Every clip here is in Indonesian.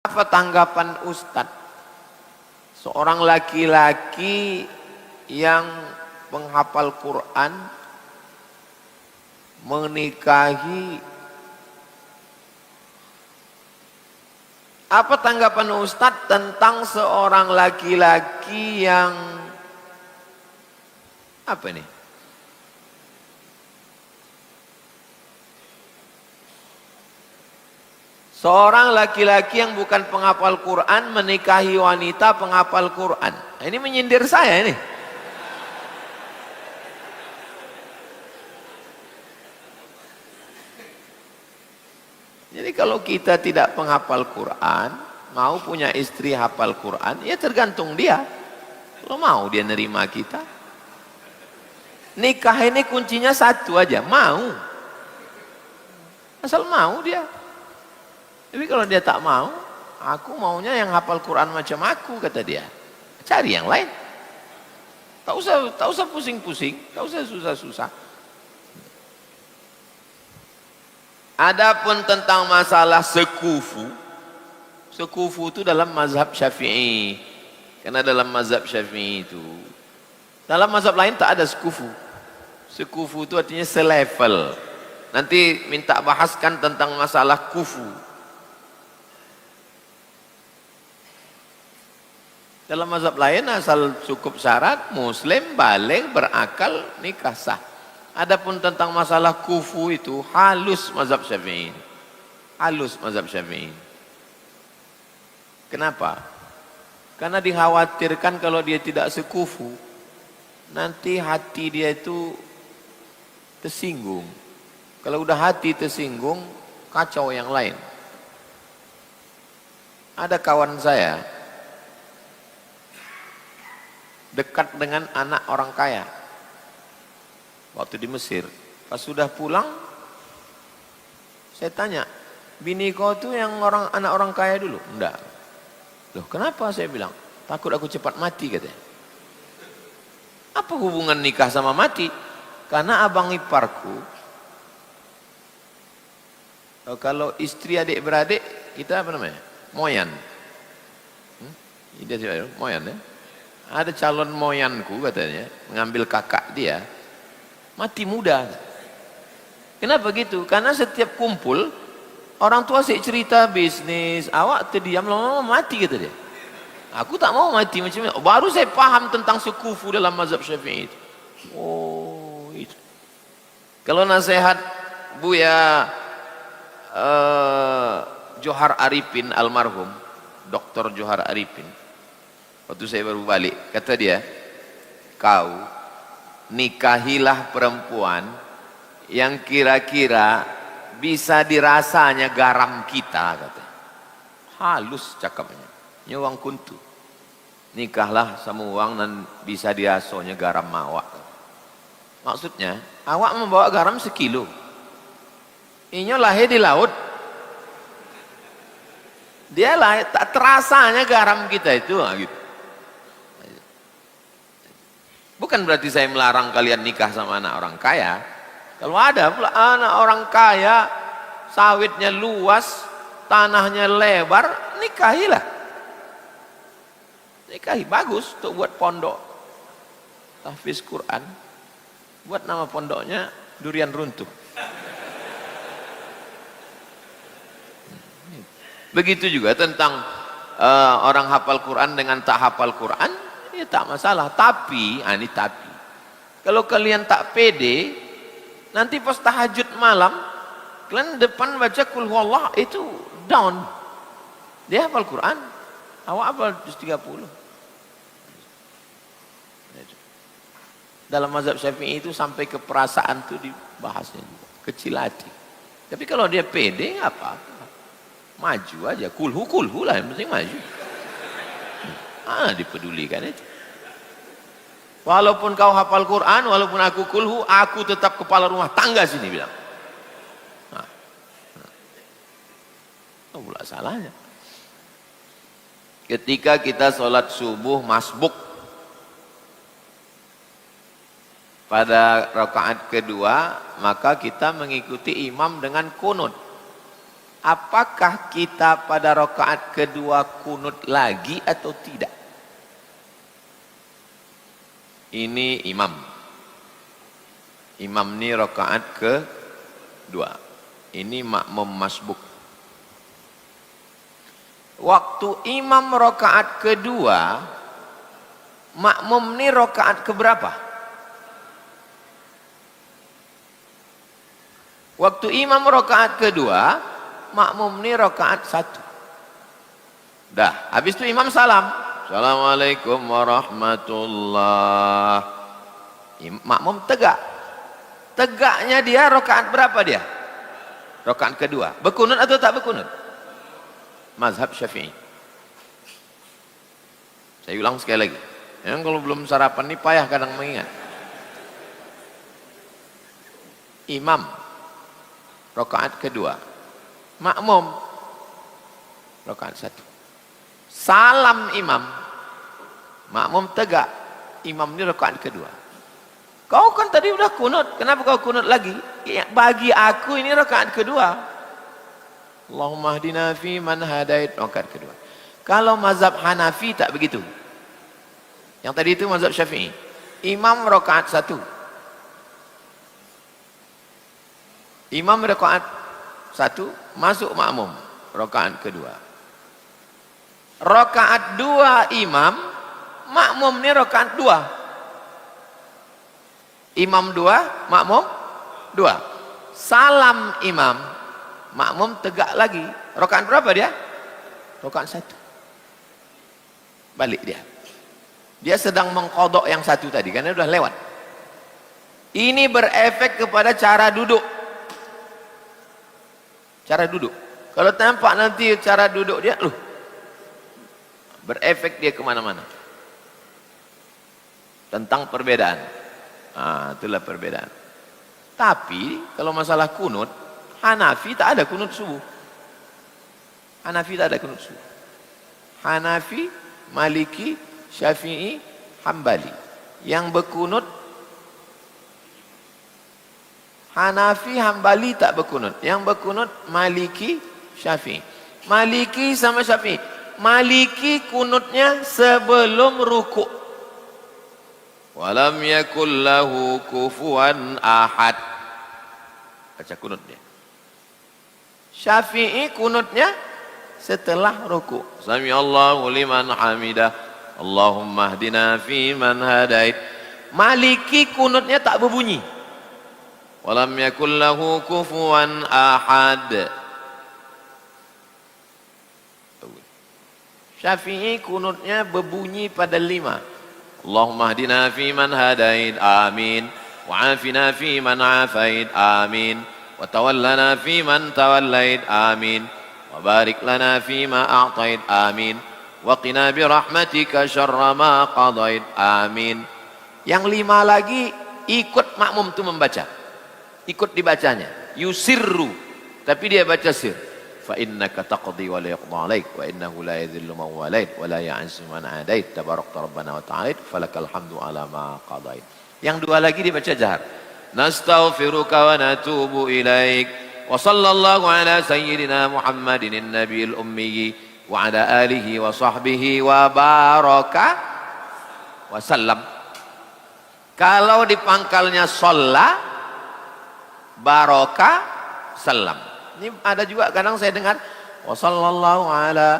Apa tanggapan Ustadz? Seorang laki-laki yang penghafal Quran menikahi. Apa tanggapan Ustadz tentang seorang laki-laki yang apa nih? Seorang laki-laki yang bukan penghafal Quran menikahi wanita penghafal Quran. Ini menyindir saya ini. Jadi kalau kita tidak penghafal Quran, mau punya istri hafal Quran, ya tergantung dia. Kalau mau dia nerima kita. Nikah ini kuncinya satu aja, mau. Asal mau dia. Tapi kalau dia tak mau, aku maunya yang hafal Quran macam aku, kata dia. Cari yang lain. Tak usah pusing-pusing, tak usah susah-susah. Adapun tentang masalah sekufu, sekufu itu dalam mazhab Syafi'i. Karena dalam mazhab Syafi'i itu, dalam mazhab lain tak ada sekufu. Sekufu itu artinya selevel. Nanti minta bahaskan tentang masalah kufu. Dalam mazhab lain asal cukup syarat muslim, baligh, berakal, nikah sah. Adapun tentang masalah kufu itu halus mazhab Syafi'i. Halus mazhab Syafi'i. Kenapa? Karena dikhawatirkan kalau dia tidak sekufu, nanti hati dia itu tersinggung. Kalau udah hati tersinggung, kacau yang lain. Ada kawan saya dekat dengan anak orang kaya waktu di Mesir. Pas sudah pulang, saya tanya, bini kau tuh yang anak orang kaya dulu? Enggak. Loh kenapa? Saya bilang, takut aku cepat mati, katanya. Apa hubungan nikah sama mati? Karena abang iparku, kalau istri adik beradik kita apa namanya? Moyan. Dia moyan ya. Ada calon moyanku katanya, mengambil kakak dia, mati muda. Kenapa gitu? Karena setiap kumpul, orang tua sih cerita bisnis, awak terdiam lama-lama mati, kata dia. Aku tak mau mati macam itu. Baru saya paham tentang sekufu dalam mazhab Syafi'i itu. Oh, itu. Kalau nasihat Buya Johar Arifin almarhum, Dr. Johar Arifin, waktu saya baru balik, kata dia, kau nikahilah perempuan yang kira-kira bisa dirasanya garam kita, kata. Halus cakapnya, nyawang kuntu. Nikahlah sama uang dan bisa dirasonya garam mawak. Maksudnya, awak membawa garam sekilo. Inyo lahir di laut. Dia lahir, tak terasanya garam kita itu, gitu. Bukan berarti saya melarang kalian nikah sama anak orang kaya. Kalau ada pula anak orang kaya, sawitnya luas, tanahnya lebar, nikahilah. Nikahi, bagus untuk buat pondok tahfiz Quran. Buat nama pondoknya Durian Runtuh. Begitu juga tentang orang hafal Quran dengan tak hafal Quran. Ya tak masalah, tapi, ini tapi, kalau kalian tak pede, nanti pas tahajud malam, kalian depan baca kul huwallah itu down. Dia hafal Quran, awak hafal juz 30. Dalam mazhab Syafi'i itu sampai ke perasaan itu dibahasnya juga, kecil hati. Tapi kalau dia pede, apa-apa, maju aja, kulhu lah, yang penting maju. Dipedulikan itu. Walaupun kau hafal Quran, walaupun aku kulhu, aku tetap kepala rumah tangga sini, bilang. Apa pula salahnya? Ketika kita sholat subuh masbuk, pada rakaat kedua, maka kita mengikuti imam dengan kunut. apakah kita pada rakaat kedua kunut lagi atau tidak? Ini imam. Imam ini rakaat kedua. Ini makmum masbuk. Waktu imam rakaat kedua, makmum ini rakaat keberapa? Waktu imam rakaat kedua, makmum ini rakaat satu. Dah, habis itu imam salam. Assalamualaikum warahmatullah. Makmum tegak. Tegaknya dia rakaat berapa dia? Rakaat kedua. Berkunut atau tak berkunut? Mazhab Syafi'i. Saya ulang sekali lagi. Yang kalau belum sarapan ini payah kadang mengingat. Imam rakaat kedua. Makmum rakaat satu. Salam imam. Makmum tegak. Imam ini rakaat kedua. Kau kan tadi udah kunut. Kenapa kau kunut lagi? Ya, bagi aku ini rakaat kedua. Allahumma hdina fi man hadait, rakaat kedua. Kalau mazhab Hanafi tak begitu. Yang tadi itu mazhab Syafi'i. Imam rakaat satu. Imam rakaat satu, masuk makmum rakaat kedua. Rakaat dua imam, makmum ni rakaat dua. Imam dua, makmum dua. Salam imam, makmum tegak lagi. Rakaat berapa dia? Rakaat satu. Balik dia. Dia sedang mengqadha yang satu tadi, karena sudah lewat. Ini berefek kepada cara duduk. Cara duduk. Kalau tampak nanti cara duduk dia, berefek dia kemana-mana. Tentang perbedaan. Itulah perbedaan. Tapi kalau masalah kunut, Hanafi tak ada kunut subuh. Hanafi tak ada kunut subuh. Hanafi, Maliki, Syafi'i, Hambali. Yang berkunut Hanafi, Hambali tak berkunut. Yang berkunut Maliki, Syafi'i. Maliki sama Syafi'i. Maliki kunutnya sebelum rukuk. Walam yakul lahu kufuwan ahad. Baca kunut dia. Syafi'i kunutnya setelah rukuk. Sami Allahu liman hamidah. Allahumma hdina fi man hadait. Maliki kunutnya tak berbunyi. Walam yakul lahu kufuwan ahad. Syafi'i kunutnya berbunyi pada 5. Allahumma hdina fi man hadait. Amin. Wa afina fi man afait. Amin. Wa tawallana fi man tawallait. Amin. Wa barik lana fi ma a'tait. Amin. Wa qina bi rahmatika syarra ma qadait. Amin. Yang 5 lagi ikut makmum tu membaca. Ikut dibacanya. Yusirru. Tapi dia baca sir. Fa innaka taqdi wa la yuqda 'alaik wa innahu la yadhillu man walait wa la ya'izzu man 'adait tabarakta rabbana wa ta'ala falakal hamdu 'ala ma qadait. Yang 2 lagi dibaca jahar. Nastaghfiruka wa natubu ilaik wa sallallahu ala sayyidina Muhammadin nabiyil ummi wa ala alihi wa sahbihi wa baraka wa sallam. Kalau di pangkalnya shalla, baraka, salam. Ini ada juga kadang saya dengar wa sallallahu ala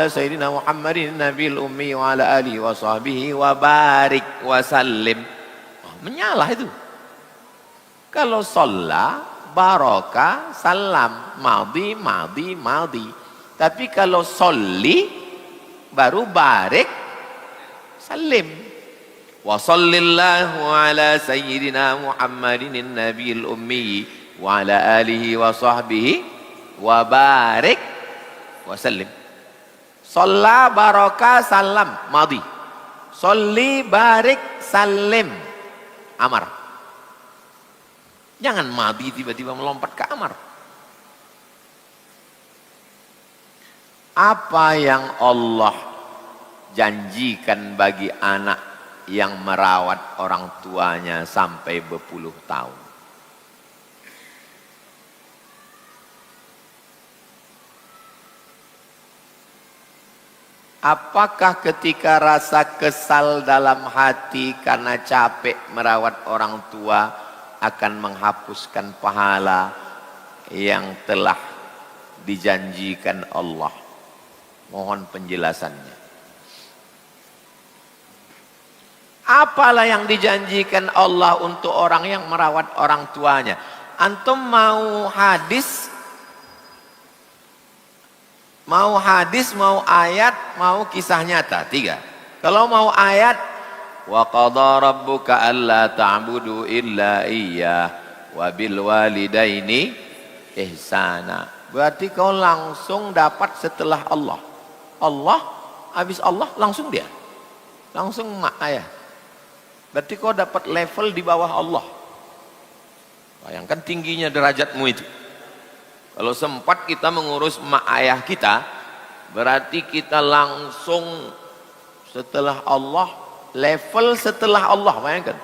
sayyidina Muhammadin nabiyil ummi wa ala alihi wa sahbihi wa barik wa sallim. Menyalah itu. Kalau shalla, baraka, salam, madhi, madhi, madhi. Tapi kalau sholli baru barik, salim. Wa sallallahu ala sayyidina Muhammadin nabiyil ummi wa ala alihi wa sahbihi wa barik wa sallim. Shalla, baraka, salam, madhi. Sholli, barik, salim, amar. Jangan madhi tiba-tiba melompat ke amar. Apa yang Allah janjikan bagi anak yang merawat orang tuanya sampai berpuluh tahun? Apakah ketika rasa kesal dalam hati karena capek merawat orang tua akan menghapuskan pahala yang telah dijanjikan Allah? Mohon penjelasannya. Apalah yang dijanjikan Allah untuk orang yang merawat orang tuanya? Antum mau hadis, mau ayat, mau kisah nyata? 3. Kalau mau ayat, wa qadha rabbuka alla ta'budu illa iyyah wa bil walidaini ihsana. Berarti kau langsung dapat setelah Allah. Habis Allah langsung dia. Langsung mak ayah. Berarti kau dapat level di bawah Allah. Bayangkan tingginya derajatmu itu. Kalau sempat kita mengurus mak ayah kita, berarti kita langsung setelah Allah, level setelah Allah. Bayangkan,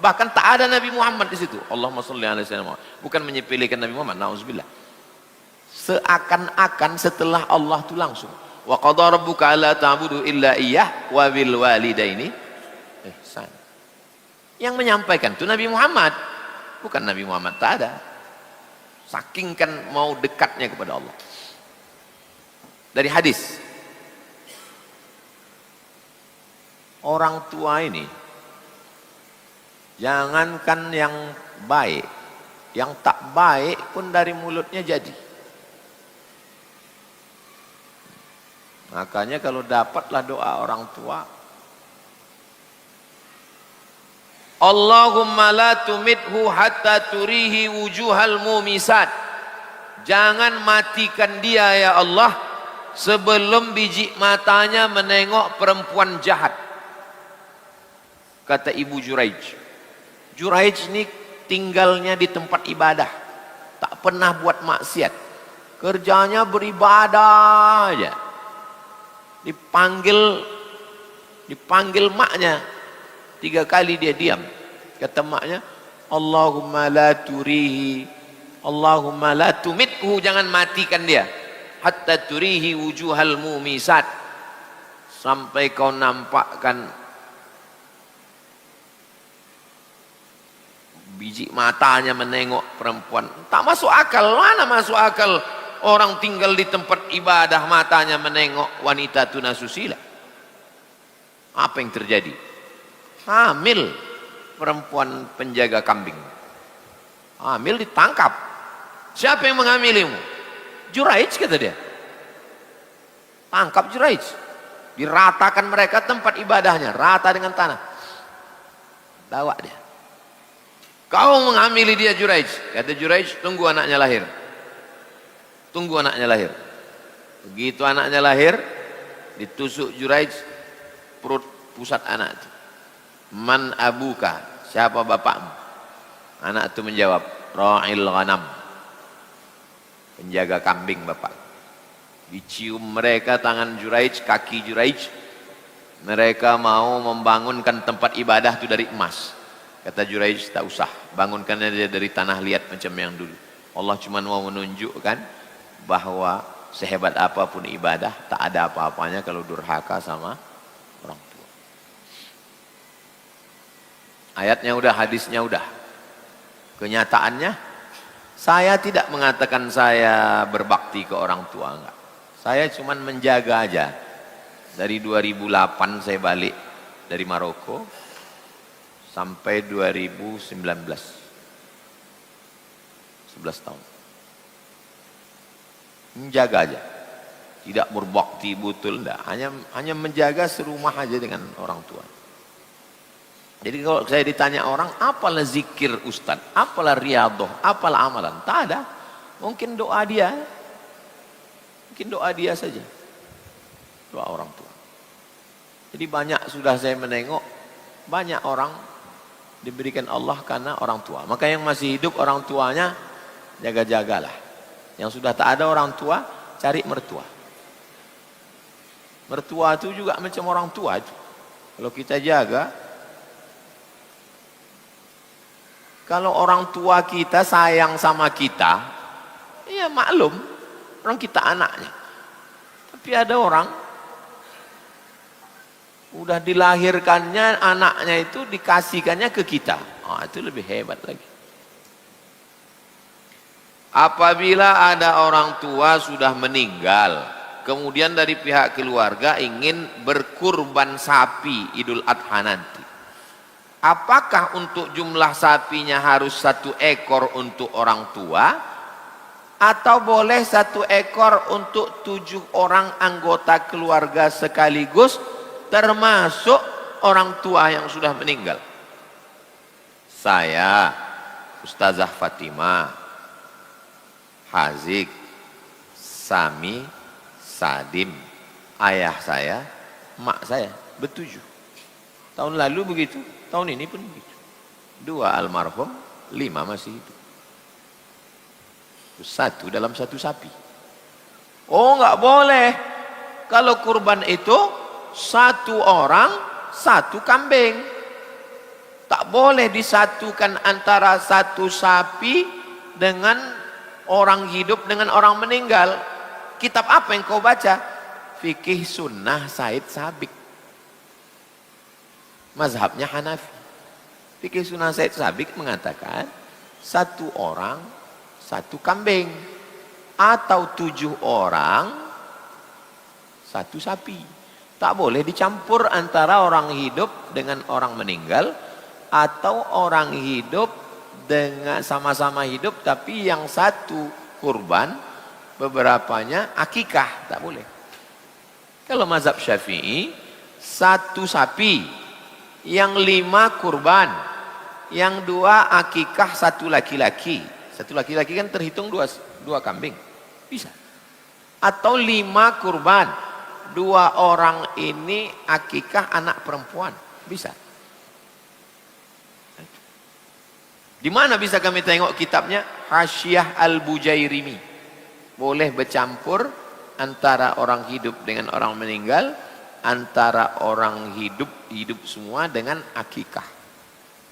bahkan tak ada Nabi Muhammad di situ. Allahumma sholli alaihi wasallam. Bukan menyepelekan Nabi Muhammad, nauzubillah. Seakan-akan setelah Allah itu langsung. Wa qadha rabbuka alla ta'budu illa iyyah wa bil walidaini ihsan. Yang menyampaikan itu Nabi Muhammad, bukan Nabi Muhammad, tak ada. Saking kan mau dekatnya kepada Allah. Dari hadis, orang tua ini jangankan yang baik, yang tak baik pun dari mulutnya jadi. Makanya kalau dapatlah doa orang tua, Allahumma la tumithu hatta turihi wujuhal mumisat. Jangan matikan dia ya Allah sebelum biji matanya menengok perempuan jahat. Kata Ibu Juraij. Juraij ini tinggalnya di tempat ibadah. Tak pernah buat maksiat. Kerjanya beribadah aja. Dipanggil maknya. 3 kali dia diam. Kata maknya, Allahumma la turihi, Allahumma la tumithu, jangan matikan dia. Hatta turihi wujuhal mumisat, sampai kau nampakkan biji matanya menengok perempuan. Tak masuk akal. Mana masuk akal orang tinggal di tempat ibadah matanya menengok wanita tunasusila? Apa yang terjadi? Hamil perempuan penjaga kambing. Hamil ditangkap. Siapa yang menghamilimu? Juraij, kata dia. Tangkap Juraij. Diratakan mereka tempat ibadahnya, rata dengan tanah. Bawa dia. Kau menghamili dia Juraij. Kata Juraij, tunggu anaknya lahir. Tunggu anaknya lahir. Begitu anaknya lahir, ditusuk Juraij perut pusat anak itu. Man abuka, siapa bapakmu? Anak itu menjawab, ra'il ghanam, penjaga kambing bapak. Dicium mereka tangan Juraij, kaki Juraij. Mereka mau membangunkan tempat ibadah itu dari emas. Kata Juraij, tak usah, bangunkannya dia dari tanah liat macam yang dulu. Allah cuma mau menunjukkan bahwa sehebat apapun ibadah, tak ada apa-apanya kalau durhaka sama orang tua. Ayatnya udah, hadisnya udah. Kenyataannya, saya tidak mengatakan saya berbakti ke orang tua, enggak. Saya cuma menjaga aja. Dari 2008 saya balik dari Maroko sampai 2019. 11 tahun. Menjaga aja. Tidak berbakti betul, enggak. Hanya menjaga serumah aja dengan orang tua. Jadi kalau saya ditanya orang, apalah zikir Ustaz, apalah riyadhah, apalah amalan? Tak ada. Mungkin doa dia. Mungkin doa dia saja. Doa orang tua. Jadi banyak sudah saya menengok, banyak orang diberikan Allah karena orang tua. Maka yang masih hidup orang tuanya, jaga-jagalah. Yang sudah tak ada orang tua, cari mertua. Mertua itu juga macam orang tua itu. Kalau kita jaga, kalau orang tua kita sayang sama kita, ya maklum, orang kita anaknya. Tapi ada orang Udah dilahirkannya anaknya itu dikasihkannya ke kita. Itu lebih hebat lagi. Apabila ada orang tua sudah meninggal, kemudian dari pihak keluarga ingin berkurban sapi Idul Adha nanti. Apakah untuk jumlah sapinya harus 1 ekor untuk orang tua? Atau boleh 1 ekor untuk 7 orang anggota keluarga sekaligus, termasuk orang tua yang sudah meninggal? Saya, Ustazah Fatimah, Hazik, Sami, Sadim, ayah saya, mak saya, ber-7. Tahun lalu begitu, tahun ini pun begitu. 2 almarhum, 5 masih hidup. 1 dalam 1 sapi. Oh, nggak boleh. Kalau kurban itu 1 orang 1 kambing. Tak boleh disatukan antara 1 sapi dengan orang hidup dengan orang meninggal. Kitab apa yang kau baca? Fikih Sunnah Said Sabiq, mazhabnya Hanafi. Fikih Sunnah Said Sabiq mengatakan 1 orang 1 kambing, atau 7 orang 1 sapi. Tak boleh dicampur antara orang hidup dengan orang meninggal, atau orang hidup dengan sama-sama hidup tapi yang 1 kurban, beberapanya akikah, tak boleh. Kalau mazhab Syafi'i 1 sapi, yang 5 kurban, yang 2 akikah, 1 laki-laki. 1 laki-laki kan terhitung 2 kambing, bisa. Atau 5 kurban, 2 orang ini akikah anak perempuan, bisa. Di mana bisa kami tengok kitabnya? Hasyiah Al-Bujairimi. Boleh bercampur antara orang hidup dengan orang meninggal, antara orang hidup semua dengan akikah.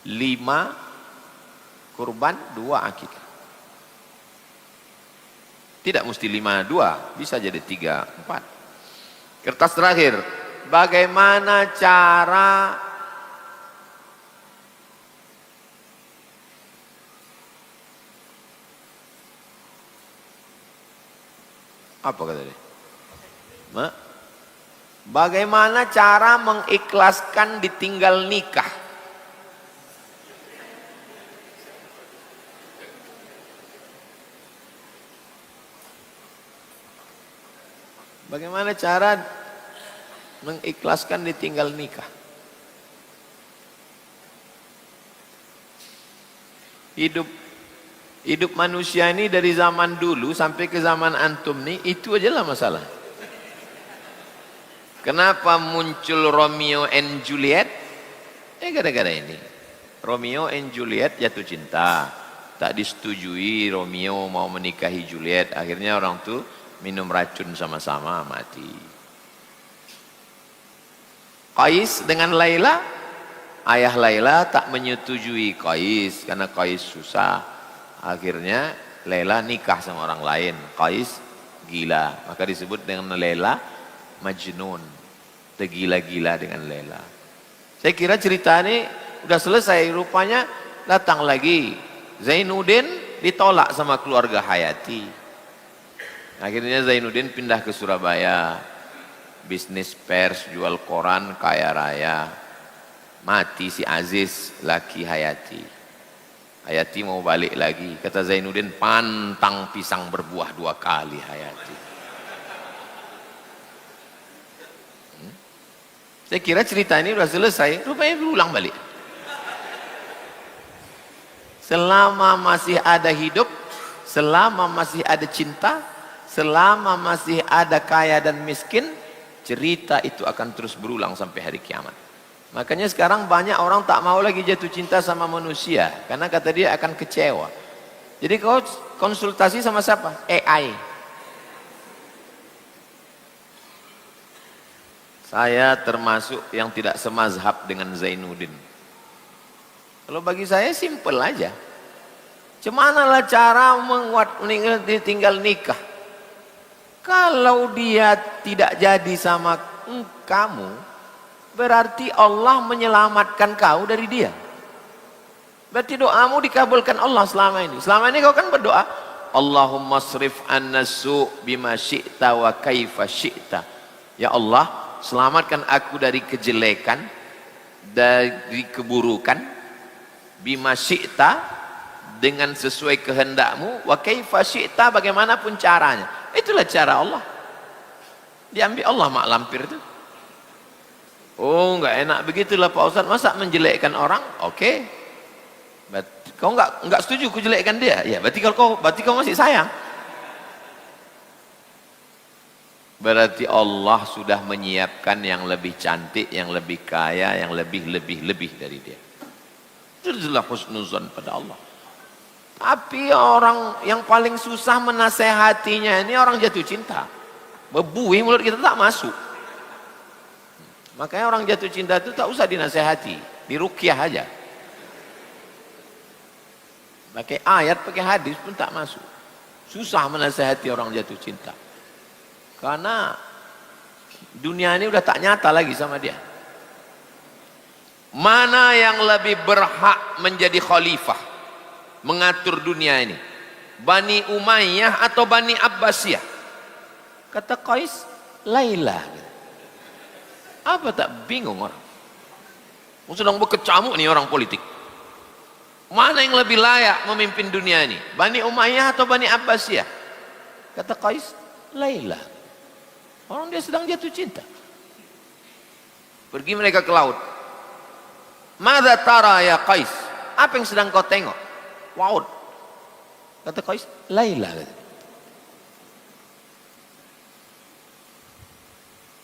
5 kurban, 2 akikah. Tidak mesti 5-2, bisa jadi 3-4. Kertas terakhir, bagaimana cara apa kata dia? Bagaimana cara mengikhlaskan ditinggal nikah? Bagaimana cara mengikhlaskan ditinggal nikah? Hidup manusia ini dari zaman dulu sampai ke zaman antum nih, itu aja lah masalah. Kenapa muncul Romeo and Juliet? Gara-gara ini. Romeo and Juliet jatuh cinta. Tak disetujui Romeo mau menikahi Juliet. Akhirnya orang tuh minum racun sama-sama, mati. Qais dengan Laila, ayah Laila tak menyetujui Qais karena Qais susah. Akhirnya Laila nikah sama orang lain. Qais gila, maka disebut dengan Laila Majnun, tergila-gila dengan Laila. Saya kira cerita ini udah selesai. Rupanya datang lagi Zainuddin, ditolak sama keluarga Hayati. Akhirnya Zainuddin pindah ke Surabaya, bisnis pers, jual koran, kaya raya. Mati si Aziz, laki Hayati. Hayati mau balik lagi, kata Zainuddin, pantang pisang berbuah 2 kali Hayati. Saya kira cerita ini sudah selesai, rupanya berulang balik. Selama masih ada hidup, selama masih ada cinta, selama masih ada kaya dan miskin, cerita itu akan terus berulang sampai hari kiamat. Makanya sekarang banyak orang tak mau lagi jatuh cinta sama manusia, karena kata dia akan kecewa. Jadi kau konsultasi sama siapa? AI. Saya termasuk yang tidak semazhab dengan Zainuddin. Kalau bagi saya simple aja. Cemanalah cara tinggal nikah? Kalau dia tidak jadi sama kamu, berarti Allah menyelamatkan kau dari dia. Berarti doamu dikabulkan Allah selama ini. Selama ini kau kan berdoa, Allahumma srif anna su' bima syi'ta wa kaifa syi'ta. Ya Allah, selamatkan aku dari kejelekan, dari keburukan, bima syi'ta, dengan sesuai kehendakmu, wa kaifa syi'ta, bagaimanapun caranya. Itulah cara Allah. Diambil Allah mak lampir itu. Oh, enggak enak begitulah Pak Ustaz, masa menjelekkan orang? Oke. Kau enggak setuju kujelekkan dia? Ya, berarti kau masih sayang. Berarti Allah sudah menyiapkan yang lebih cantik, yang lebih kaya, yang lebih dari dia. Itulah husnuzan pada Allah. Tapi orang yang paling susah menasehatinya ini orang jatuh cinta. Bebuih mulut kita tak masuk. Makanya orang jatuh cinta itu tak usah dinasehati, diruqyah aja. Pakai ayat, pakai hadis pun tak masuk. Susah menasehati orang jatuh cinta. Karena dunia ini udah tak nyata lagi sama dia. Mana yang lebih berhak menjadi khalifah, mengatur dunia ini? Bani Umayyah atau Bani Abbasiyah? Kata Qais, Laila. Apa tak bingung orang? Sedang berkecamuk nih orang politik. Mana yang lebih layak memimpin dunia ini? Bani Umayyah atau Bani Abbasiyah? Kata Qais, Laila. Orang dia sedang jatuh cinta. Pergi mereka ke laut. Madza tara ya Qais? Apa yang sedang kau tengok? Laut. Kata Qais, Laila.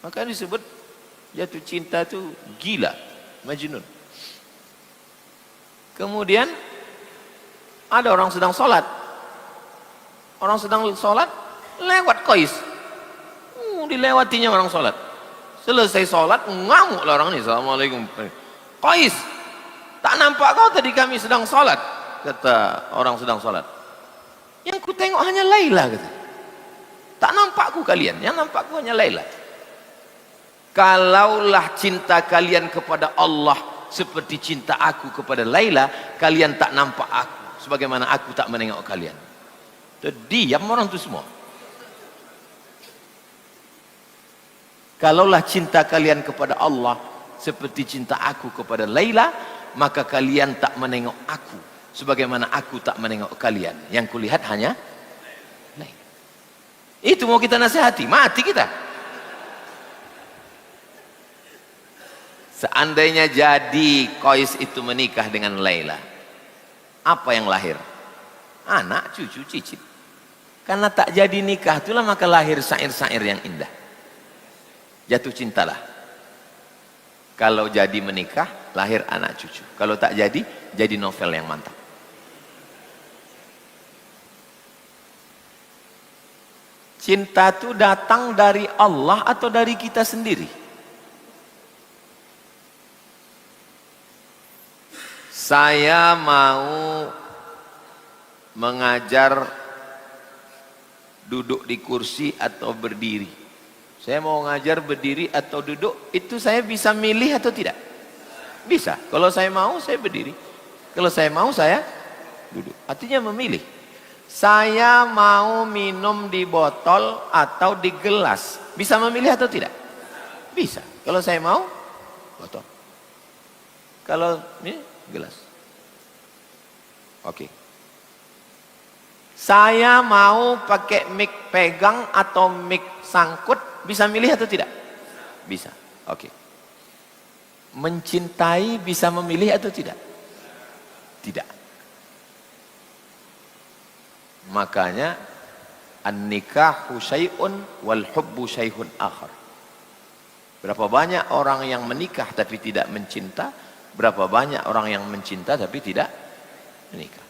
Maka disebut jatuh cinta itu gila, majnun. Kemudian ada orang sedang sholat. Orang sedang sholat, lewat Qais. Dilewatinya orang sholat. Selesai sholat, ngamuk lah orang ini. Assalamualaikum. Qais, tak nampak kau tadi kami sedang sholat? Kata orang sedang sholat. Yang ku tengok hanya Laila. Kata. Tak nampakku kalian, yang nampakku hanya Laila. Kalaulah cinta kalian kepada Allah seperti cinta aku kepada Laila, kalian tak nampak aku sebagaimana aku tak menengok kalian. Terdiam orang itu semua. Kalaulah cinta kalian kepada Allah seperti cinta aku kepada Laila, maka kalian tak menengok aku sebagaimana aku tak menengok kalian. Yang kulihat hanya Laila. Itu mau kita nasihati, mati kita. Seandainya jadi Qais itu menikah dengan Laila, apa yang lahir? Anak, cucu, cicit. Karena tak jadi nikah, itulah maka lahir syair-syair yang indah. Jatuh cintalah. Kalau jadi menikah, lahir anak cucu. Kalau tak jadi novel yang mantap. Cinta itu datang dari Allah atau dari kita sendiri? Saya mau mengajar duduk di kursi atau berdiri. Saya mau ngajar berdiri atau duduk, itu saya bisa milih atau tidak? Bisa. Kalau saya mau, saya berdiri. Kalau saya mau, saya duduk. Artinya memilih. Saya mau minum di botol atau di gelas. Bisa memilih atau tidak? Bisa. Kalau saya mau, botol. Kalau ini gelas. Oke. Saya mau pakai mic pegang atau mic sangkut, bisa milih atau tidak? Bisa. Oke. Mencintai bisa memilih atau tidak? Tidak. Makanya an-nikahu syai'un wal hubbu syai'un akhar. Berapa banyak orang yang menikah tapi tidak mencinta, berapa banyak orang yang mencinta tapi tidak menikah.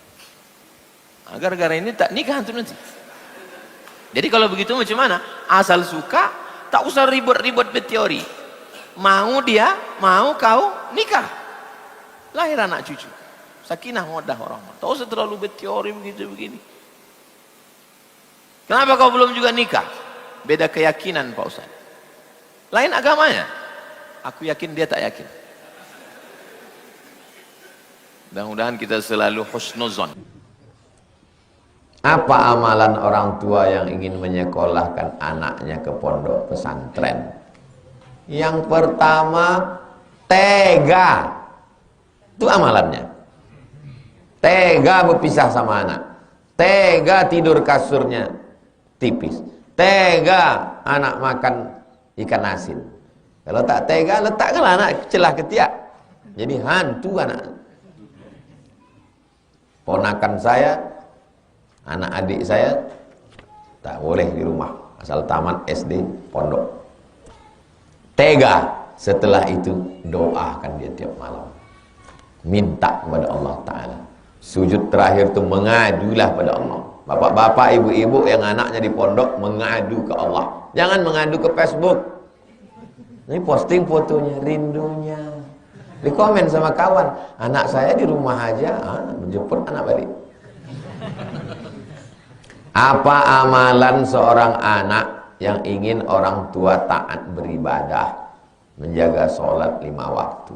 Gara-gara ini tak nikah antum nanti. Jadi kalau begitu macam mana? Asal suka, tak usah ribut-ribut berteori. Mau dia, mau kau nikah. Lahir anak cucu. Sakinah mawaddah warahmah. Tak usah terlalu berteori begitu begini. Kenapa kau belum juga nikah? Beda keyakinan Pak Ustaz. Lain agamanya. Aku yakin dia tak yakin. Mudah-mudahan kita selalu husnuzon. Apa amalan orang tua yang ingin menyekolahkan anaknya ke pondok pesantren? Yang pertama, tega. Itu amalannya. Tega berpisah sama anak. Tega tidur kasurnya tipis. Tega anak makan ikan asin. Kalau tak tega, letakkanlah anak celah ketiak. Jadi hantu anak. Ponakan saya, anak adik saya tak boleh di rumah asal tamat SD pondok. Tega. Setelah itu doakan dia tiap malam, minta kepada Allah Ta'ala. Sujud terakhir itu mengadulah pada Allah. Bapak-bapak, ibu-ibu yang anaknya di pondok mengadu ke Allah. Jangan mengadu ke Facebook. Ini posting fotonya, rindunya, di komen sama kawan, anak saya di rumah aja, menjemput anak balik. Apa amalan seorang anak yang ingin orang tua taat beribadah, menjaga sholat 5 waktu?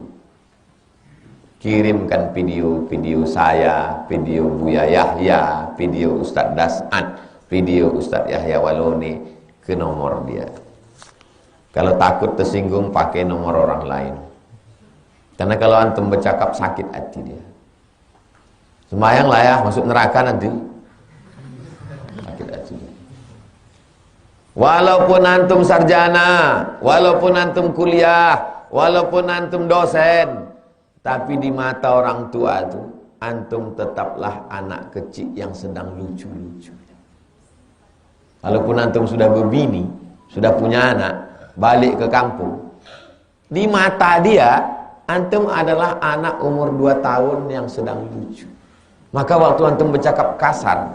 Kirimkan video-video saya, video Buya Yahya, video Ustadz Das'ad, video Ustadz Yahya Waloni ke nomor dia. Kalau takut tersinggung, pakai nomor orang lain. Karena kalau antum bercakap sakit hati dia. Sembayang lah ya, masuk neraka nanti. Sakit hati dia. Walaupun antum sarjana, walaupun antum kuliah, walaupun antum dosen, tapi di mata orang tua itu, antum tetaplah anak kecil yang sedang lucu-lucu. Walaupun antum sudah berbini, sudah punya anak, balik ke kampung, di mata dia, antum adalah anak umur 2 tahun yang sedang lucu. Maka waktu antum bercakap kasar,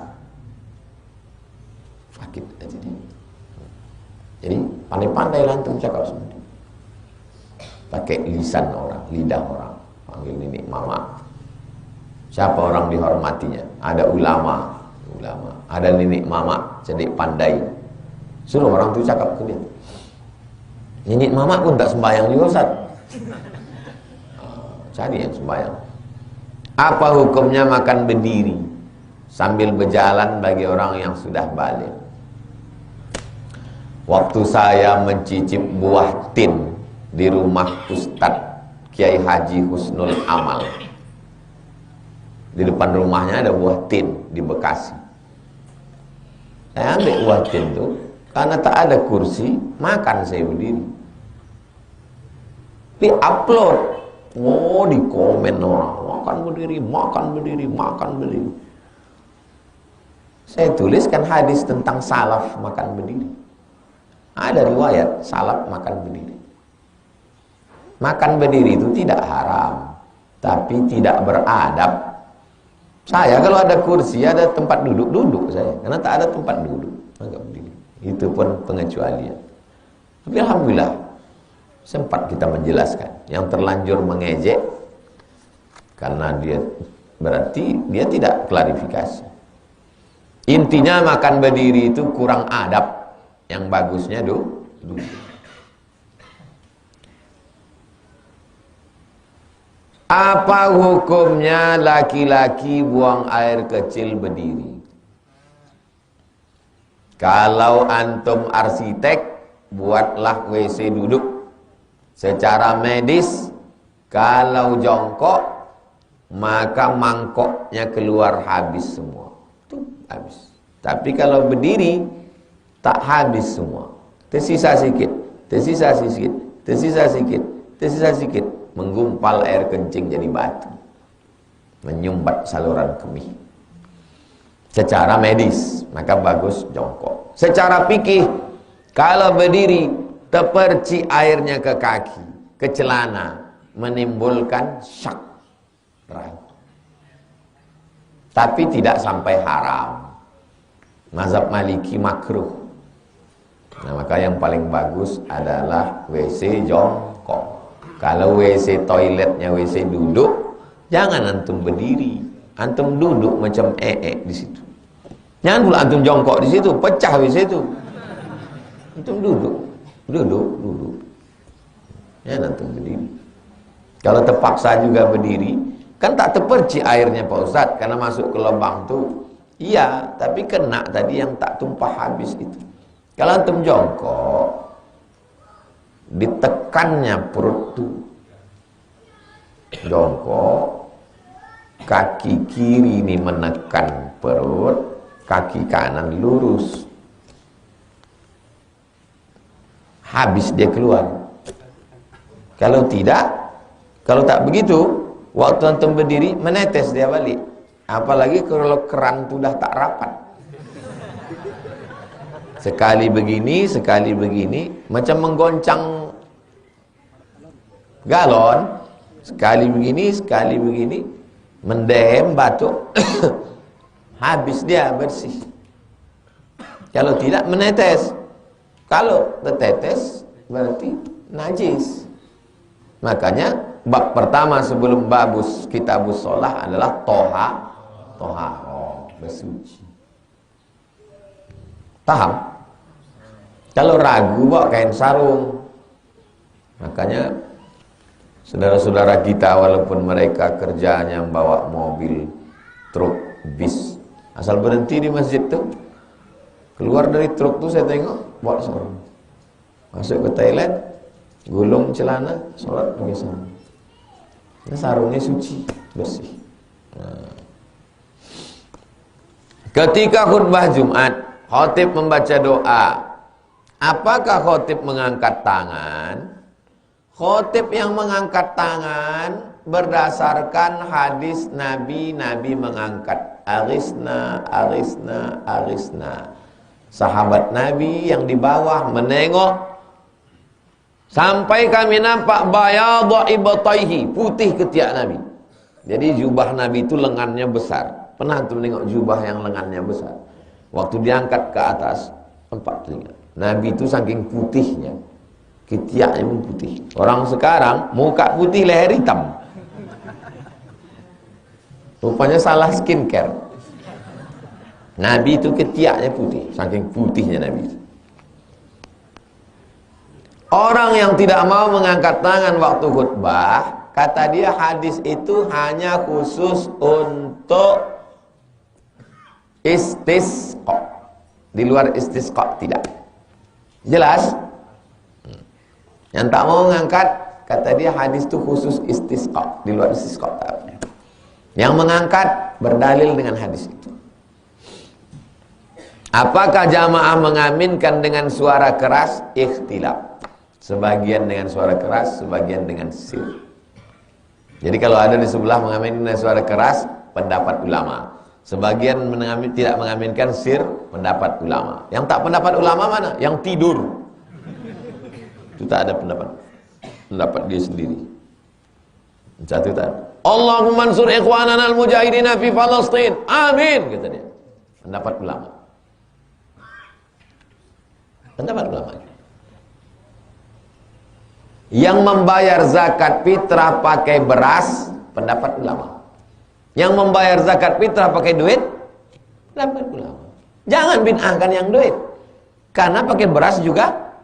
sakit hati dia. Jadi pandai-pandai antum cakap sendiri. Pakai lisan orang, lidah orang. Panggil nenek mama. Siapa orang dihormatinya? Ada ulama. Ada nenek mama, cerdik pandai. Suruh orang tu cakap ke dia. Nenek mama pun tak sembahyang juga, Ustaz. Cari yang sembahyang. Apa hukumnya makan berdiri sambil berjalan bagi orang yang sudah balik? Waktu saya mencicip buah tin di rumah Ustadz Kiai Haji Husnul Amal, di depan rumahnya ada buah tin di Bekasi. Saya ambil buah tin itu karena tak ada kursi, makan saya berdiri. Di upload, di komen orang, makan berdiri, makan berdiri, makan berdiri. Saya tuliskan hadis tentang salaf makan berdiri. Ada riwayat salaf makan berdiri. Makan berdiri itu tidak haram, tapi tidak beradab. Saya kalau ada kursi, ada tempat duduk, duduk saya. Karena tak ada tempat duduk, agak berdiri. Itu pun pengecualian. Tapi alhamdulillah, sempat kita menjelaskan. Yang terlanjur mengejek, karena dia berarti dia tidak klarifikasi. Intinya makan berdiri itu kurang adab. Yang bagusnya duduk. Apa hukumnya laki-laki buang air kecil berdiri? Kalau antum arsitek, buatlah WC duduk. Secara medis, kalau jongkok, maka mangkoknya keluar habis semua. Tuh, habis. Tapi kalau berdiri, tak habis semua. Tersisa sikit, tersisa sikit, tersisa sikit, tersisa sikit. Menggumpal air kencing jadi batu, menyumbat saluran kemih. Secara medis, maka bagus jongkok. Secara fikih, kalau berdiri, terperci airnya ke kaki, ke celana, menimbulkan syak, ragu. Tapi tidak sampai haram. Mazhab Maliki makruh. Nah, maka yang paling bagus adalah WC jongkok. Kalau WC toiletnya WC duduk, jangan antum berdiri. Antum duduk macam di situ. Jangan pula antum jongkok di situ, pecah WC itu. Antum duduk. Ya antum berdiri. Kalau terpaksa juga berdiri, kan tak terpercik airnya Pak Ustadz karena masuk ke lubang tuh. Iya, tapi kena tadi yang tak tumpah habis itu. Kalau antum jongkok, ditekannya perut tuh. Jongkok, kaki kiri ini menekan perut, kaki kanan lurus. Habis dia keluar. Kalau tidak, kalau tak begitu, waktu antum berdiri menetes dia balik. Apalagi kalau keran itu dah tak rapat. Sekali begini, macam menggoncang galon. Sekali begini, mendem batuk. Habis dia bersih. Kalau tidak menetes. Kalau tertetes berarti najis. Makanya bab pertama sebelum babus kitabus sholah adalah toharoh, bersuci. Paham? Kalau ragu bawa kain sarung. Makanya saudara-saudara kita walaupun mereka kerjanya bawa mobil, truk, bis, asal berhenti di masjid tuh, keluar dari truk tuh saya tengok bawa sarung. Masuk ke toilet, gulung celana, sholat pakai sarung. Nah, sarungnya suci, bersih. Nah. Ketika khutbah Jumat, khatib membaca doa. Apakah khatib mengangkat tangan? Khatib yang mengangkat tangan berdasarkan hadis Nabi mengangkat. Arisna, arisna, arisna. Sahabat Nabi yang di bawah menengok sampai kami nampak bayadha ibtaihi, putih ketiak Nabi. Jadi jubah Nabi itu lengannya besar. Pernah tuh menengok jubah yang lengannya besar. Waktu diangkat ke atas, 4 telinga. Nabi itu saking putihnya, ketiaknya pun putih. Orang sekarang muka putih, leher hitam. Rupanya salah skincare. Nabi itu ketiaknya putih, saking putihnya Nabi itu. Orang yang tidak mau mengangkat tangan waktu khutbah, kata dia hadis itu hanya khusus untuk istisqa. Di luar istisqa tidak. Jelas? Yang tak mau mengangkat, kata dia hadis itu khusus istisqa. Di luar istisqa tak. Yang mengangkat berdalil dengan hadis itu. Apakah jamaah mengaminkan dengan suara keras? Ikhtilaf. Sebagian dengan suara keras, sebagian dengan sir. Jadi kalau ada di sebelah mengaminkan dengan suara keras, pendapat ulama. Sebagian tidak mengaminkan sir, pendapat ulama. Yang tak pendapat ulama mana? Yang tidur. Itu tak ada pendapat dia sendiri. Satu tak. Allahumma ansur ikhwanana al-mujahidina fi Palestin. Amin, kata dia. Pendapat ulama. Pendapat ulama. Yang membayar zakat fitrah pakai beras, pendapat ulama. Yang membayar zakat fitrah pakai duit, pendapat ulama. Jangan bid'ahkan yang duit. Karena pakai beras juga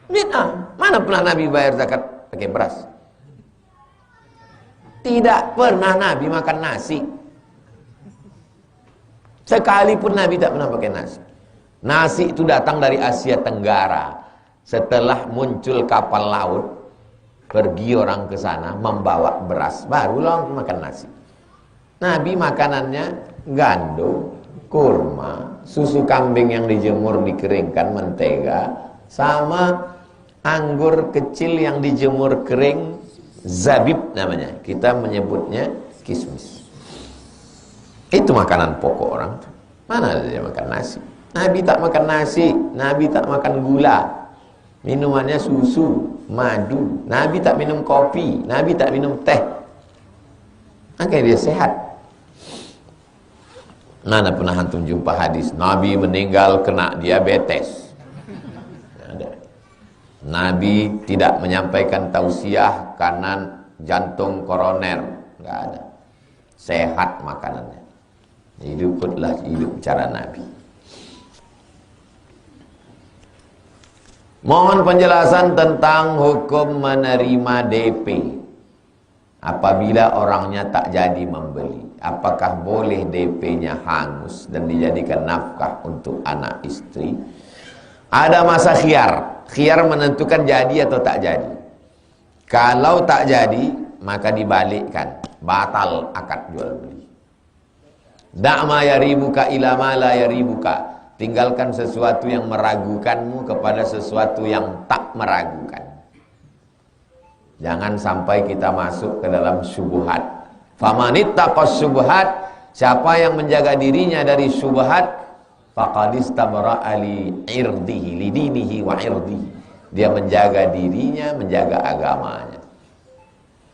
bid'ah. Mana pernah Nabi bayar zakat pakai beras? Tidak pernah Nabi makan nasi. Sekalipun Nabi tak pernah pakai nasi. Nasi itu datang dari Asia Tenggara. Setelah muncul kapal laut, pergi orang ke sana membawa beras, barulah orang makan nasi. Nabi makanannya gandum, kurma, susu kambing yang dijemur dikeringkan, mentega, sama anggur kecil yang dijemur kering, zabib namanya. Kita menyebutnya kismis. Itu makanan pokok orang. Mana ada dia makan nasi? Nabi tak makan nasi, Nabi tak makan gula. Minumannya susu, madu. Nabi tak minum kopi, Nabi tak minum teh. Makanya dia sehat. Mana pernah antum jumpa hadis Nabi meninggal kena diabetes? Ada. Nabi tidak menyampaikan tausiah karena jantung koroner, enggak ada. Sehat makanannya. Hiduplah hidup cara Nabi. Mohon penjelasan tentang hukum menerima DP apabila orangnya tak jadi membeli. Apakah boleh DP-nya hangus dan dijadikan nafkah untuk anak istri? Ada masa khiyar. Khiyar menentukan jadi atau tak jadi. Kalau tak jadi, maka dibalikkan, batal akad jual beli. Da'ma yaribuka ila ma la yaribuka. Tinggalkan sesuatu yang meragukanmu kepada sesuatu yang tak meragukan. Jangan sampai kita masuk ke dalam syubhat. Famanittaqas syubhat, siapa yang menjaga dirinya dari syubhat, faqad istabra'a li irdihi, li dinihi wa irdihi. Dia menjaga dirinya, menjaga agamanya.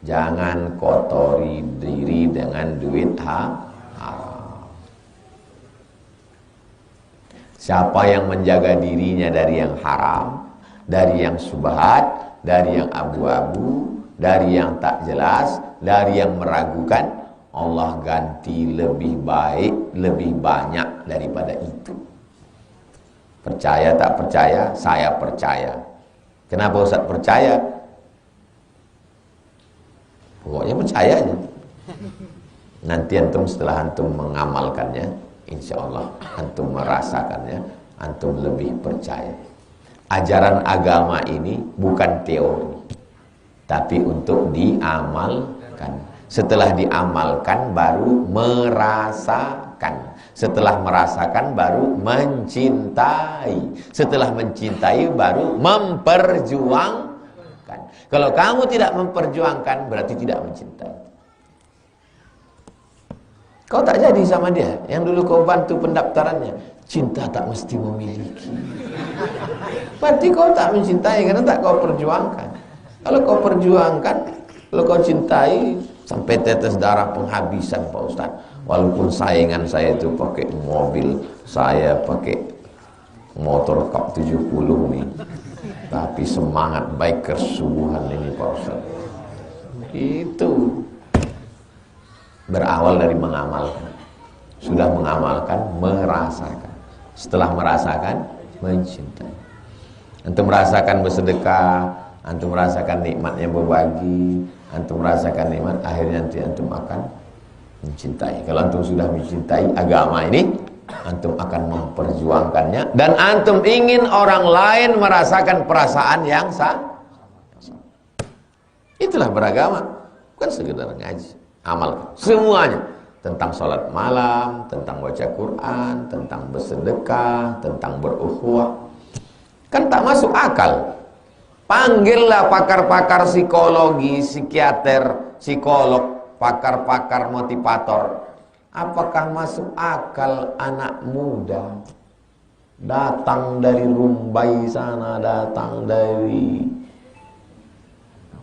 Jangan kotori diri dengan duit haram. Siapa yang menjaga dirinya dari yang haram, dari yang syubhat, dari yang abu-abu, dari yang tak jelas, dari yang meragukan, Allah ganti lebih baik, lebih banyak daripada itu. Percaya tak percaya? Saya percaya. Kenapa Ustaz percaya? Pokoknya percaya aja. Nanti antum setelah antum mengamalkannya, insya Allah antum merasakannya, antum lebih percaya. Ajaran agama ini bukan teori, tapi untuk diamalkan. Setelah diamalkan baru merasakan. Setelah merasakan baru mencintai. Setelah mencintai baru memperjuangkan. Kalau kamu tidak memperjuangkan berarti tidak mencintai. Kau tak jadi sama dia. Yang dulu kau bantu pendaftarannya. Cinta tak mesti memiliki. Berarti kau tak mencintai karena tak kau perjuangkan. Kalau kau perjuangkan, kalau kau cintai, sampai tetes darah penghabisan Pak Ustaz. Walaupun saingan saya itu pakai mobil, saya pakai motor Cup 70 nih. Tapi semangat baik kesubuhan ini Pak Ustaz. Itu berawal dari mengamalkan. Sudah mengamalkan, merasakan. Setelah merasakan, mencintai. Antum merasakan bersedekah, antum merasakan nikmatnya berbagi, antum merasakan nikmat, akhirnya nanti antum akan mencintai. Kalau antum sudah mencintai agama ini, antum akan memperjuangkannya dan antum ingin orang lain merasakan perasaan yang sama. Itulah beragama, bukan sekedar ngaji. Amalkan semuanya, tentang sholat malam, tentang baca Quran, tentang bersedekah, tentang berukhuwah. Kan tak masuk akal. Panggillah pakar-pakar psikologi, psikiater, psikolog, pakar-pakar motivator. Apakah masuk akal anak muda datang dari Rumbai sana, datang dari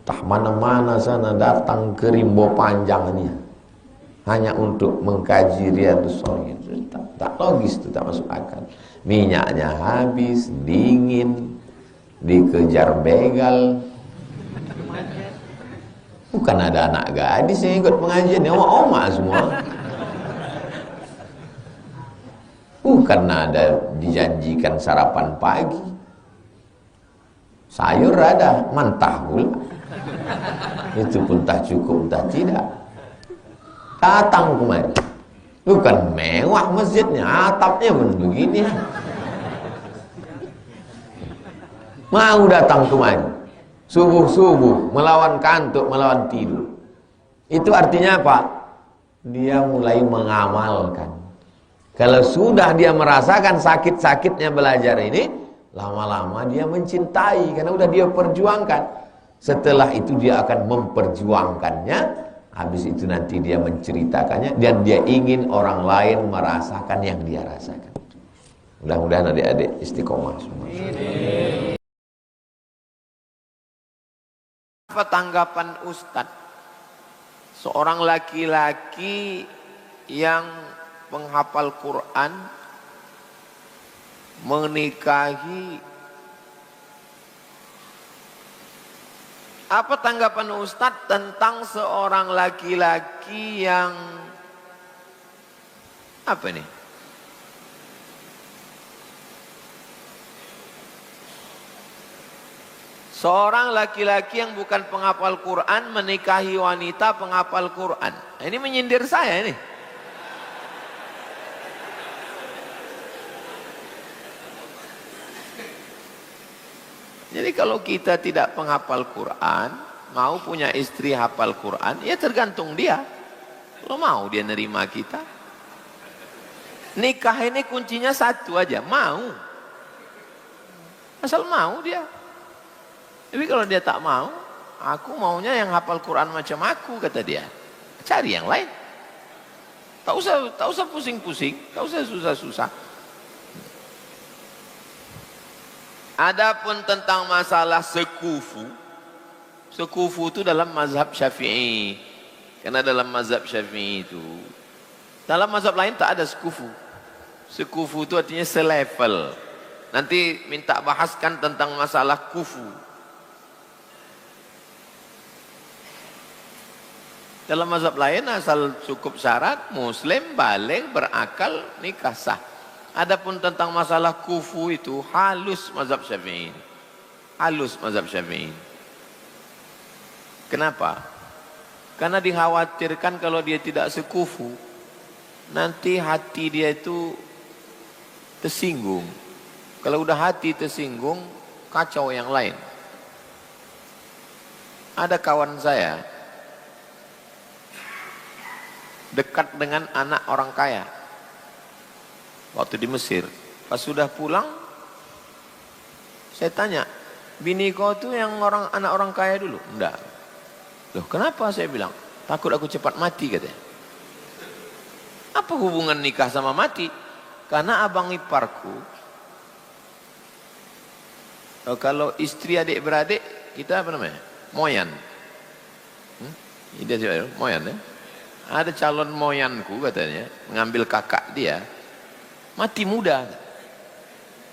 entah mana-mana sana, datang ke Rimbo Panjang ini hanya untuk mengkaji Riyadhus Shalihin? Tak logis itu, tak masuk akal. Minyaknya habis, dingin, dikejar begal. Bukan ada anak gadis yang ikut pengajian, oma-oma semua. Bukan ada dijanjikan sarapan pagi, sayur ada, mentah pula. Itu pun tak cukup, tak tidak. Datang kemari, bukan mewah masjidnya, atapnya pun begini. Mau datang kemari, subuh-subuh, melawan kantuk, melawan tidur. Itu artinya apa? Dia mulai mengamalkan. Kalau sudah dia merasakan sakit-sakitnya belajar ini, lama-lama dia mencintai karena udah dia perjuangkan. Setelah itu dia akan memperjuangkannya. Habis itu nanti dia menceritakannya dan dia ingin orang lain merasakan yang dia rasakan. Mudah-mudahan adik-adik istiqomah semua. Apa tanggapan Ustadz? Seorang laki-laki yang penghafal Quran menikahi. Apa tanggapan Ustadz tentang seorang laki-laki yang apa nih? Seorang laki-laki yang bukan penghafal Quran menikahi wanita penghafal Quran. Nah, ini menyindir saya ini. Jadi kalau kita tidak penghafal Quran, mau punya istri hafal Quran, ya tergantung dia. Kalau mau dia nerima kita. Nikah ini kuncinya satu aja, mau. Asal mau dia. Tapi kalau dia tak mau, aku maunya yang hafal Quran macam aku, kata dia. Cari yang lain. Tak usah pusing-pusing, tak usah susah-susah. Adapun tentang masalah sekufu, sekufu itu dalam mazhab Syafi'i. Karena dalam mazhab Syafi'i itu, dalam mazhab lain tak ada sekufu. Sekufu itu artinya selevel. Nanti minta bahaskan tentang masalah kufu. Dalam mazhab lain asal cukup syarat muslim, baligh, berakal, nikah sah. Adapun tentang masalah kufu itu halus mazhab Syafi'i. Halus mazhab Syafi'i. Kenapa? Karena dikhawatirkan kalau dia tidak sekufu, nanti hati dia itu tersinggung. Kalau udah hati tersinggung, kacau yang lain. Ada kawan saya dekat dengan anak orang kaya waktu di Mesir. Pas sudah pulang, saya tanya, bini kau tuh yang anak orang kaya dulu? Enggak. Loh kenapa? Saya bilang, takut aku cepat mati, katanya. Apa hubungan nikah sama mati? Karena abang iparku, kalau istri adik beradik kita apa namanya? Moyan. Ini dia moyan ya. Ada calon moyanku katanya, mengambil kakak dia, mati muda.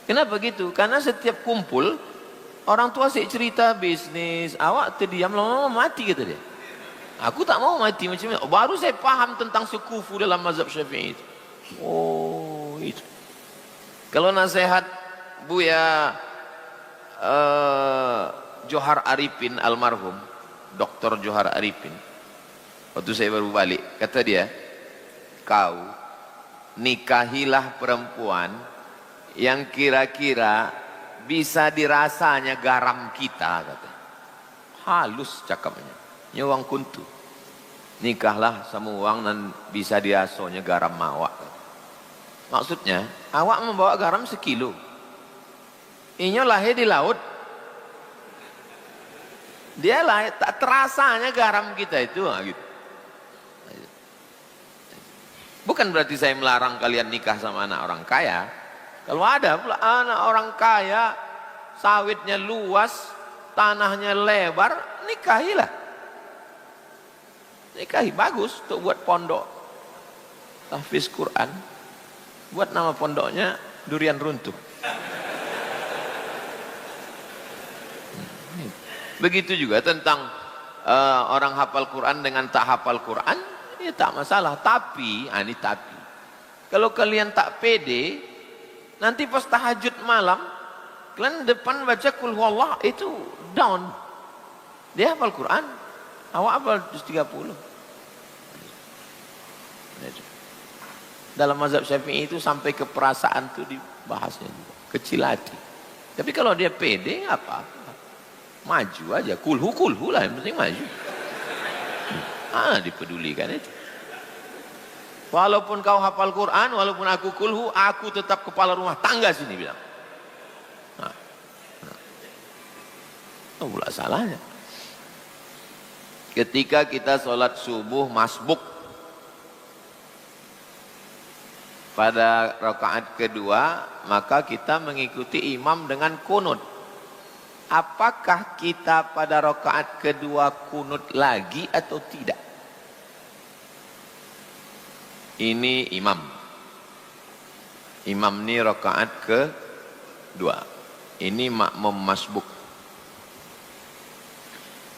Kenapa gitu? Karena setiap kumpul, orang tua sih cerita bisnis, awak terdiam lama-lama mati, kata dia. Aku tak mau mati macam itu. Baru saya paham tentang sekufu dalam mazhab Syafi'i itu. Oh, itu. Kalau nasihat Buya Johar Arifin almarhum, Dr. Johar Arifin, waktu saya baru balik, kata dia, kau nikahilah perempuan yang kira-kira bisa dirasanya garam kita, kata. Halus cakapnya, nyawang kuntu. Nikahlah sama uang dan bisa dirasonya garam mawak. Maksudnya, awak membawa garam sekilo, inyo lahir di laut, dia lahir tak terasanya garam kita itu, gitu. Bukan berarti saya melarang kalian nikah sama anak orang kaya. Kalau ada pula anak orang kaya, sawitnya luas, tanahnya lebar, nikahilah. Nikahi, bagus untuk buat pondok tahfiz Quran. Buat nama pondoknya Durian Runtuh. Begitu juga tentang orang hafal Quran dengan tak hafal Quran, ya tak masalah. Tapi, ini tapi, kalau kalian tak pede, nanti pas tahajud malam, kalian depan baca Qul Huwallah, itu down. Dia hafal Quran, awak hafal 30. Dalam mazhab Syafi'i itu sampai ke perasaan itu dibahasnya juga. Kecil hati. Tapi kalau dia pede, apa-apa. Maju aja, kulhu lah, yang penting maju. Dipedulikan itu. Walaupun kau hafal Quran, walaupun aku kulhu, aku tetap kepala rumah tangga sini, bilang. Apa pula salahnya? Ketika kita sholat subuh masbuk, pada rakaat kedua, maka kita mengikuti imam dengan kunut. Apakah kita pada rakaat kedua kunut lagi atau tidak? Ini imam. Imam ini rakaat kedua. Ini makmum masbuk.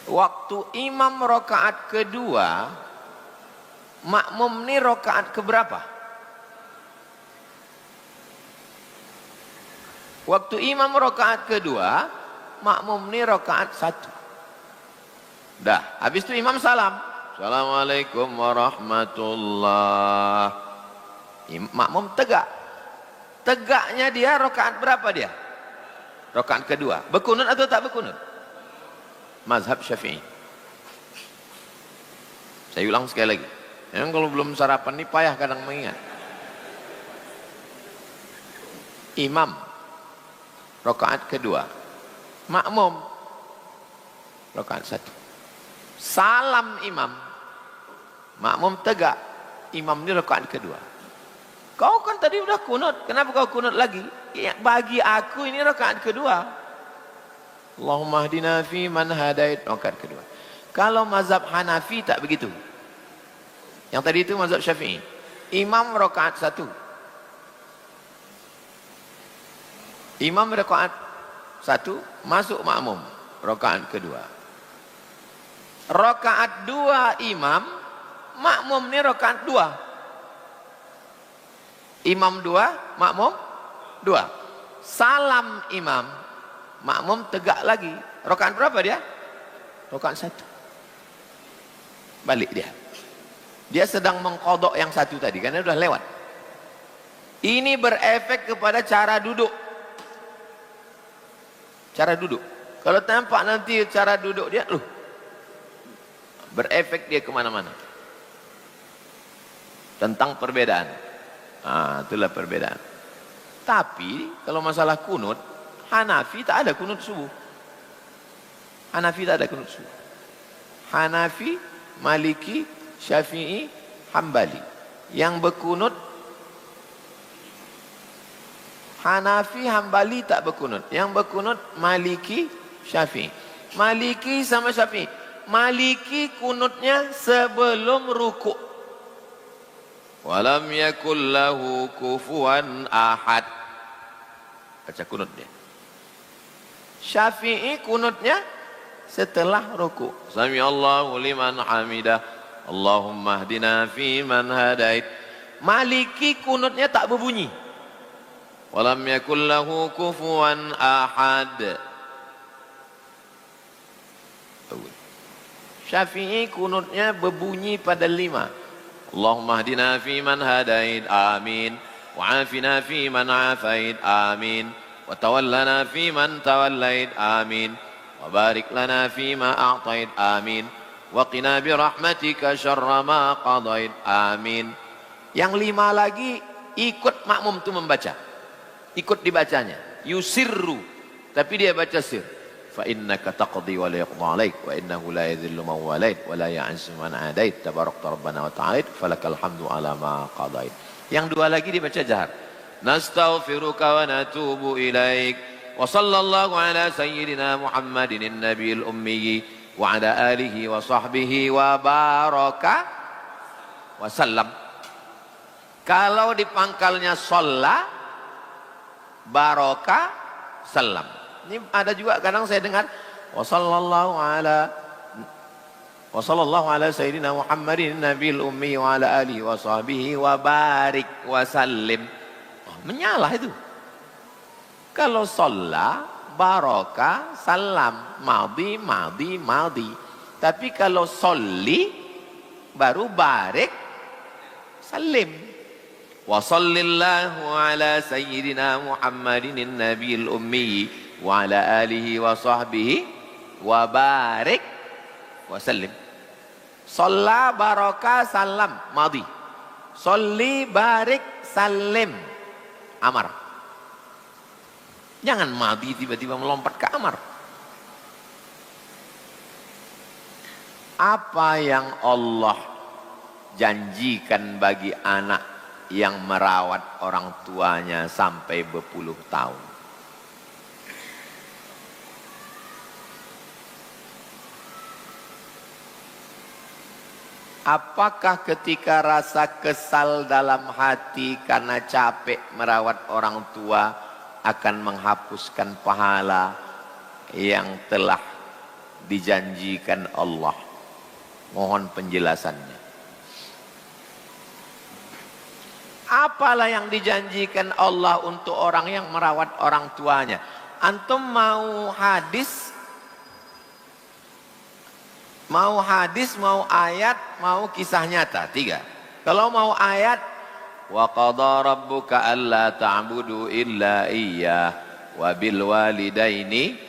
Waktu imam rakaat kedua, makmum ini rakaat keberapa? Waktu imam rakaat kedua, makmum ni rakaat 1. Dah, habis itu imam salam. Assalamualaikum warahmatullah. Makmum tegak. Tegaknya dia rakaat berapa dia? Rakaat kedua. Berkunut atau tak berkunut? Mazhab Syafi'i. Saya ulang sekali lagi. Yang kalau belum sarapan ini payah kadang mengingat. Imam rakaat kedua. Makmum rakaat 1. Salam imam. Makmum tegak. Imam ini rakaat kedua. Kau kan tadi udah kunut. Kenapa kau kunut lagi? Ya, bagi aku ini rakaat kedua. Allahumma hdina fi man hadait. Rakaat kedua. Kalau mazhab Hanafi tak begitu. Yang tadi itu mazhab Syafi'i. Imam rakaat 1. Imam rakaat 1, masuk makmum rakaat kedua. Rakaat 2 imam, makmum ni rakaat 2. Imam 2, makmum 2. Salam imam, makmum tegak lagi. Rakaat berapa dia? Rakaat 1. Balik dia. Dia sedang mengqadha yang 1 tadi karena sudah lewat. Ini berefek kepada cara duduk. Cara duduk. Kalau tampak nanti cara duduk dia, berefek dia kemana-mana. Tentang perbedaan. Itulah perbedaan. Tapi kalau masalah kunut, Hanafi tak ada kunut subuh. Hanafi tak ada kunut subuh. Hanafi, Maliki, Syafi'i, Hambali. Yang berkunut Hanafi, Hambali tak berkunut. Yang berkunut Maliki, Syafi'i. Maliki sama Syafi'i. Maliki kunutnya sebelum rukuk. Walam yakul lahu kufuwan ahad. Baca kunut dia. Syafi'i kunutnya setelah rukuk. Sami Allahu liman hamidah. Allahumma hdina fi man hadait. Maliki kunutnya tak berbunyi. Walam yakul lahu kufuwan ahad. Syafi'i kunutnya berbunyi pada 5. Allahumma hdina fi man hadait, amin. Wa afina fi man afait, amin. Wa tawallana fi man tawallait, amin. Wa barik lana fi ma a'tait, amin. Wa qina bi rahmatika syarra ma qadait, amin. Yang 5 lagi ikut makmum tu membaca. Ikut dibacanya. Yusirru. Tapi dia baca sir. Fa innaka taqdi wa la yuqda 'alaik wa innahu la yadhillu man walait wa la ya'izzu man 'adait tabarakta rabbana wa ta'ala falakal hamdu 'ala ma qadait. Yang 2 lagi dibaca jahar. Nastaghfiruka wa natubu ilaik wa sallallahu ala sayyidina Muhammadin nabiyil ummi wa ala alihi wa sahbihi wa baraka wa sallam. Kalau di pangkalnya shalla, baraka, salam. Ini ada juga kadang saya dengar wa sallallahu ala sayyidina Muhammadin nabiyil ummi wa ala alihi wa sahbihi wa barik wa sallim. Menyalah itu. Kalau shalla, baraka, salam, madhi, madhi, madhi. Tapi kalau sholli baru barik, salim. Wa sallallahu ala sayyidina Muhammadin nabiyil ummi wa ala alihi wa sahbihi wa barik wa sallim. Shalla, baraka, salam, madhi. Sholli, barik, salim, amar. Jangan madhi tiba-tiba melompat ke amar. Apa yang Allah janjikan bagi anak yang merawat orang tuanya sampai berpuluh tahun? Apakah ketika rasa kesal dalam hati karena capek merawat orang tua akan menghapuskan pahala yang telah dijanjikan Allah? Mohon penjelasannya. Apalah yang dijanjikan Allah untuk orang yang merawat orang tuanya? Antum mau hadis, mau ayat, mau kisah nyata, 3. Kalau mau ayat, wa qadha rabbuka alla ta'budu illa iyyah wa bil walidaini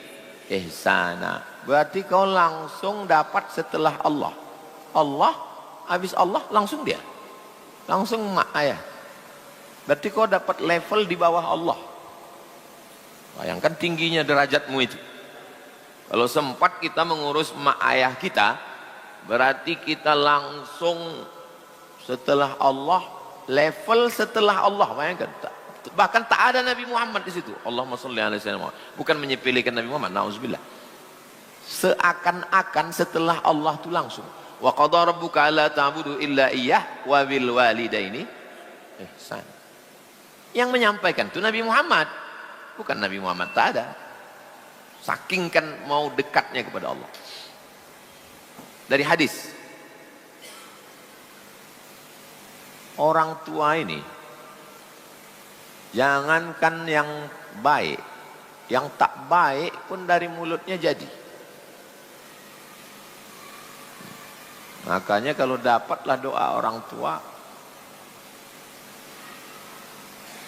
ihsana. Berarti kau langsung dapat setelah Allah. Allah, habis Allah langsung dia. Langsung mak ayah. Berarti kau dapat level di bawah Allah. Bayangkan tingginya derajatmu itu. Kalau sempat kita mengurus mak ayah kita, berarti kita langsung setelah Allah, level setelah Allah. Bayangkan, bahkan tak ada Nabi Muhammad di situ. Allahumma sholli alaihi wasallam. Bukan menyepelekan Nabi Muhammad, nauzubillah. Seakan-akan setelah Allah itu langsung. Wa qadha rabbuka alla ta'budu illa iyyah wa bil walidaini ihsan. Yang menyampaikan itu Nabi Muhammad, bukan Nabi Muhammad, tak ada. Saking kan mau dekatnya kepada Allah. Dari hadis, orang tua ini jangankan yang baik, yang tak baik pun dari mulutnya jadi. Makanya kalau dapatlah doa orang tua,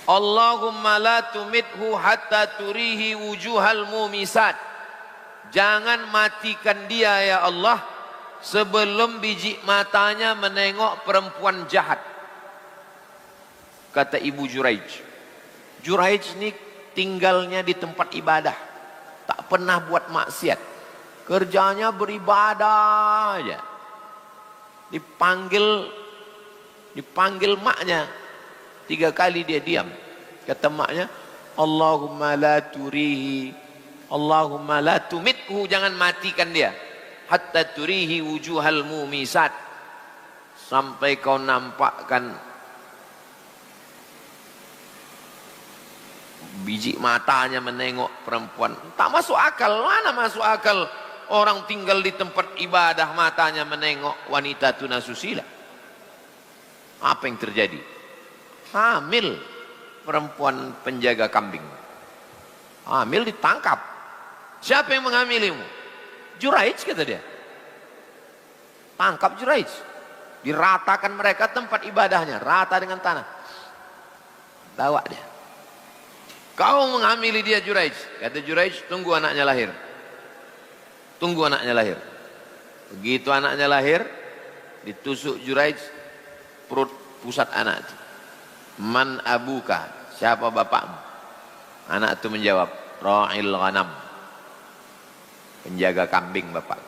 Allahumma la tumithu hatta turihi wujuhal mumisat. Jangan matikan dia ya Allah sebelum biji matanya menengok perempuan jahat. Kata Ibu Juraij. Juraij ini tinggalnya di tempat ibadah, tak pernah buat maksiat, kerjanya beribadah aja. Dipanggil maknya 3 kali dia diam. Kata maknya, Allahumma la turihi, Allahumma la tumithu, jangan matikan dia, hatta turihi wujuhal mumisat, sampai kau nampakkan biji matanya menengok perempuan. Tak masuk akal. Mana masuk akal orang tinggal di tempat ibadah matanya menengok wanita tunasusila? Apa yang terjadi? Hamil perempuan penjaga kambing. Hamil ditangkap. Siapa yang menghamilimu? Juraij, kata dia. Tangkap Juraij. Diratakan mereka tempat ibadahnya, rata dengan tanah. Bawa dia. Kau menghamili dia Juraij. Kata Juraij, tunggu anaknya lahir. Tunggu anaknya lahir. Begitu anaknya lahir, ditusuk Juraij perut pusat anak itu. Man abuka, siapa bapakmu? Anak itu menjawab, ra'il ghanam, penjaga kambing bapak.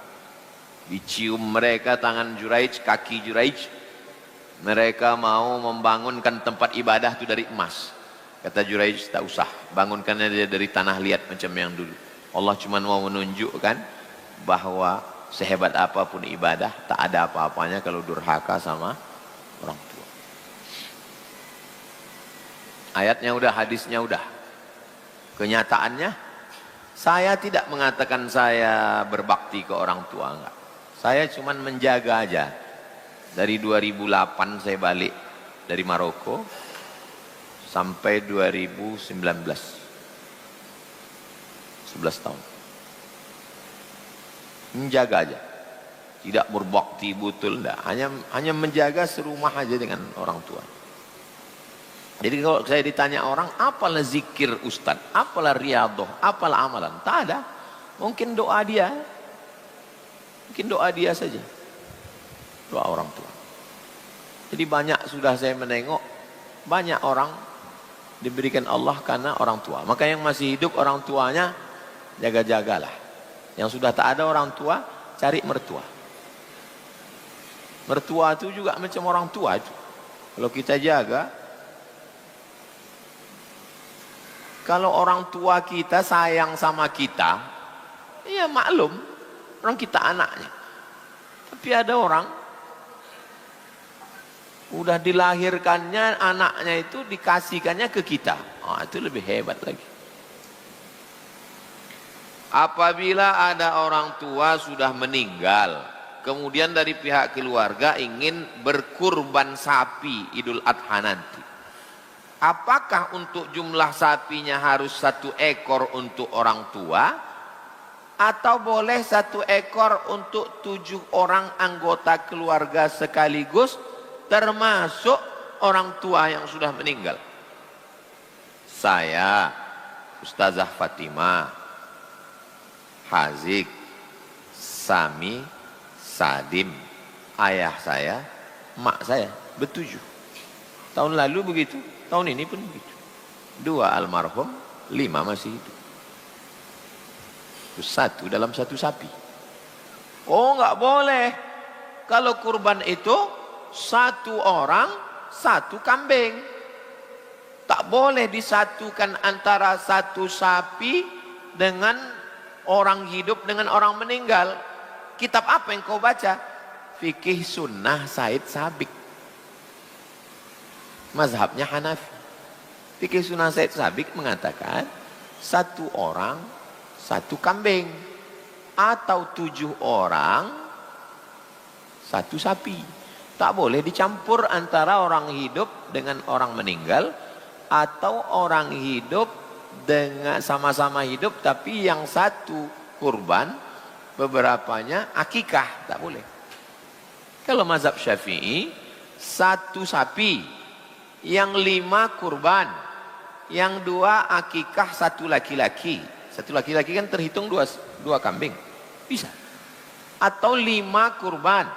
Dicium mereka tangan Juraij, kaki Juraij. Mereka mau membangunkan tempat ibadah itu dari emas. Kata Juraij, tak usah, bangunkannya dia dari tanah liat macam yang dulu. Allah cuma mau menunjukkan bahwa sehebat apapun ibadah, tak ada apa-apanya kalau durhaka sama orang tua. Ayatnya udah, hadisnya udah. Kenyataannya, saya tidak mengatakan saya berbakti ke orang tua, enggak. Saya cuma menjaga aja. Dari 2008 saya balik dari Maroko sampai 2019. 11 tahun. Menjaga aja. Tidak berbakti betul, enggak. Hanya menjaga serumah aja dengan orang tua. Jadi kalau saya ditanya orang, apalah zikir Ustaz, apalah riyadhah, apalah amalan, tak ada. Mungkin doa dia, saja, doa orang tua. Jadi banyak sudah saya menengok, banyak orang diberikan Allah karena orang tua. Maka yang masih hidup orang tuanya, jaga-jagalah. Yang sudah tak ada orang tua, cari mertua. Mertua itu juga macam orang tua itu. Kalau kita jaga, kalau orang tua kita sayang sama kita, ya maklum, orang kita anaknya. Tapi ada orang, udah dilahirkannya anaknya itu dikasihkannya ke kita. Itu lebih hebat lagi. Apabila ada orang tua sudah meninggal, kemudian dari pihak keluarga ingin berkurban sapi Idul Adha nanti. Apakah untuk jumlah sapinya harus 1 ekor untuk orang tua, atau boleh 1 ekor untuk 7 orang anggota keluarga sekaligus, termasuk orang tua yang sudah meninggal? Saya, Ustazah Fatimah, Hazik, Sami, Sadim, ayah saya, mak saya, ber-7. Tahun lalu begitu, tahun ini pun begitu. 2 almarhum, 5 masih hidup. 1 dalam 1 sapi. Oh, nggak boleh. Kalau kurban itu 1 orang 1 kambing. Tak boleh disatukan antara 1 sapi dengan orang hidup dengan orang meninggal. Kitab apa yang kau baca? Fikih Sunnah Said Sabiq, mazhabnya Hanafi. Fikih Sunnah Said Sabiq mengatakan 1 orang 1 kambing, atau 7 orang 1 sapi. Tak boleh dicampur antara orang hidup dengan orang meninggal, atau orang hidup dengan sama-sama hidup tapi yang 1 kurban, beberapanya akikah, tak boleh. Kalau mazhab Syafi'i 1 sapi, yang 5 kurban, yang 2 akikah, 1 laki-laki. 1 laki-laki kan terhitung 2 kambing, bisa. Atau 5 kurban,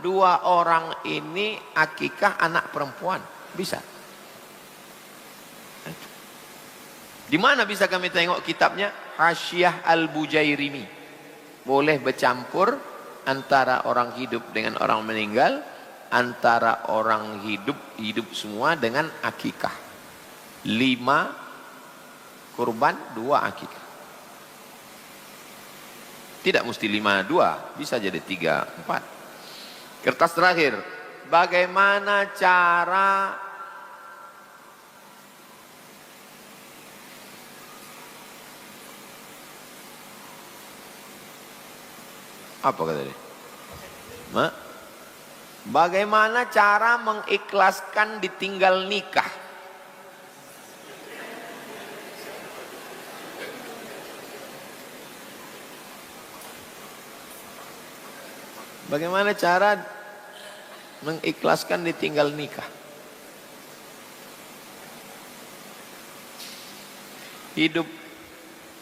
2 orang ini akikah anak perempuan, bisa. Di mana bisa kami tengok kitabnya? Hasyiah Al-Bujairimi. Boleh bercampur antara orang hidup dengan orang meninggal, antara orang hidup semua dengan akikah. 5 kurban, 2 akikah. Tidak mesti 5, 2, bisa jadi 3, 4. Kertas terakhir. Bagaimana cara apa kata dia? Bagaimana cara mengikhlaskan ditinggal nikah? Bagaimana cara mengikhlaskan ditinggal nikah?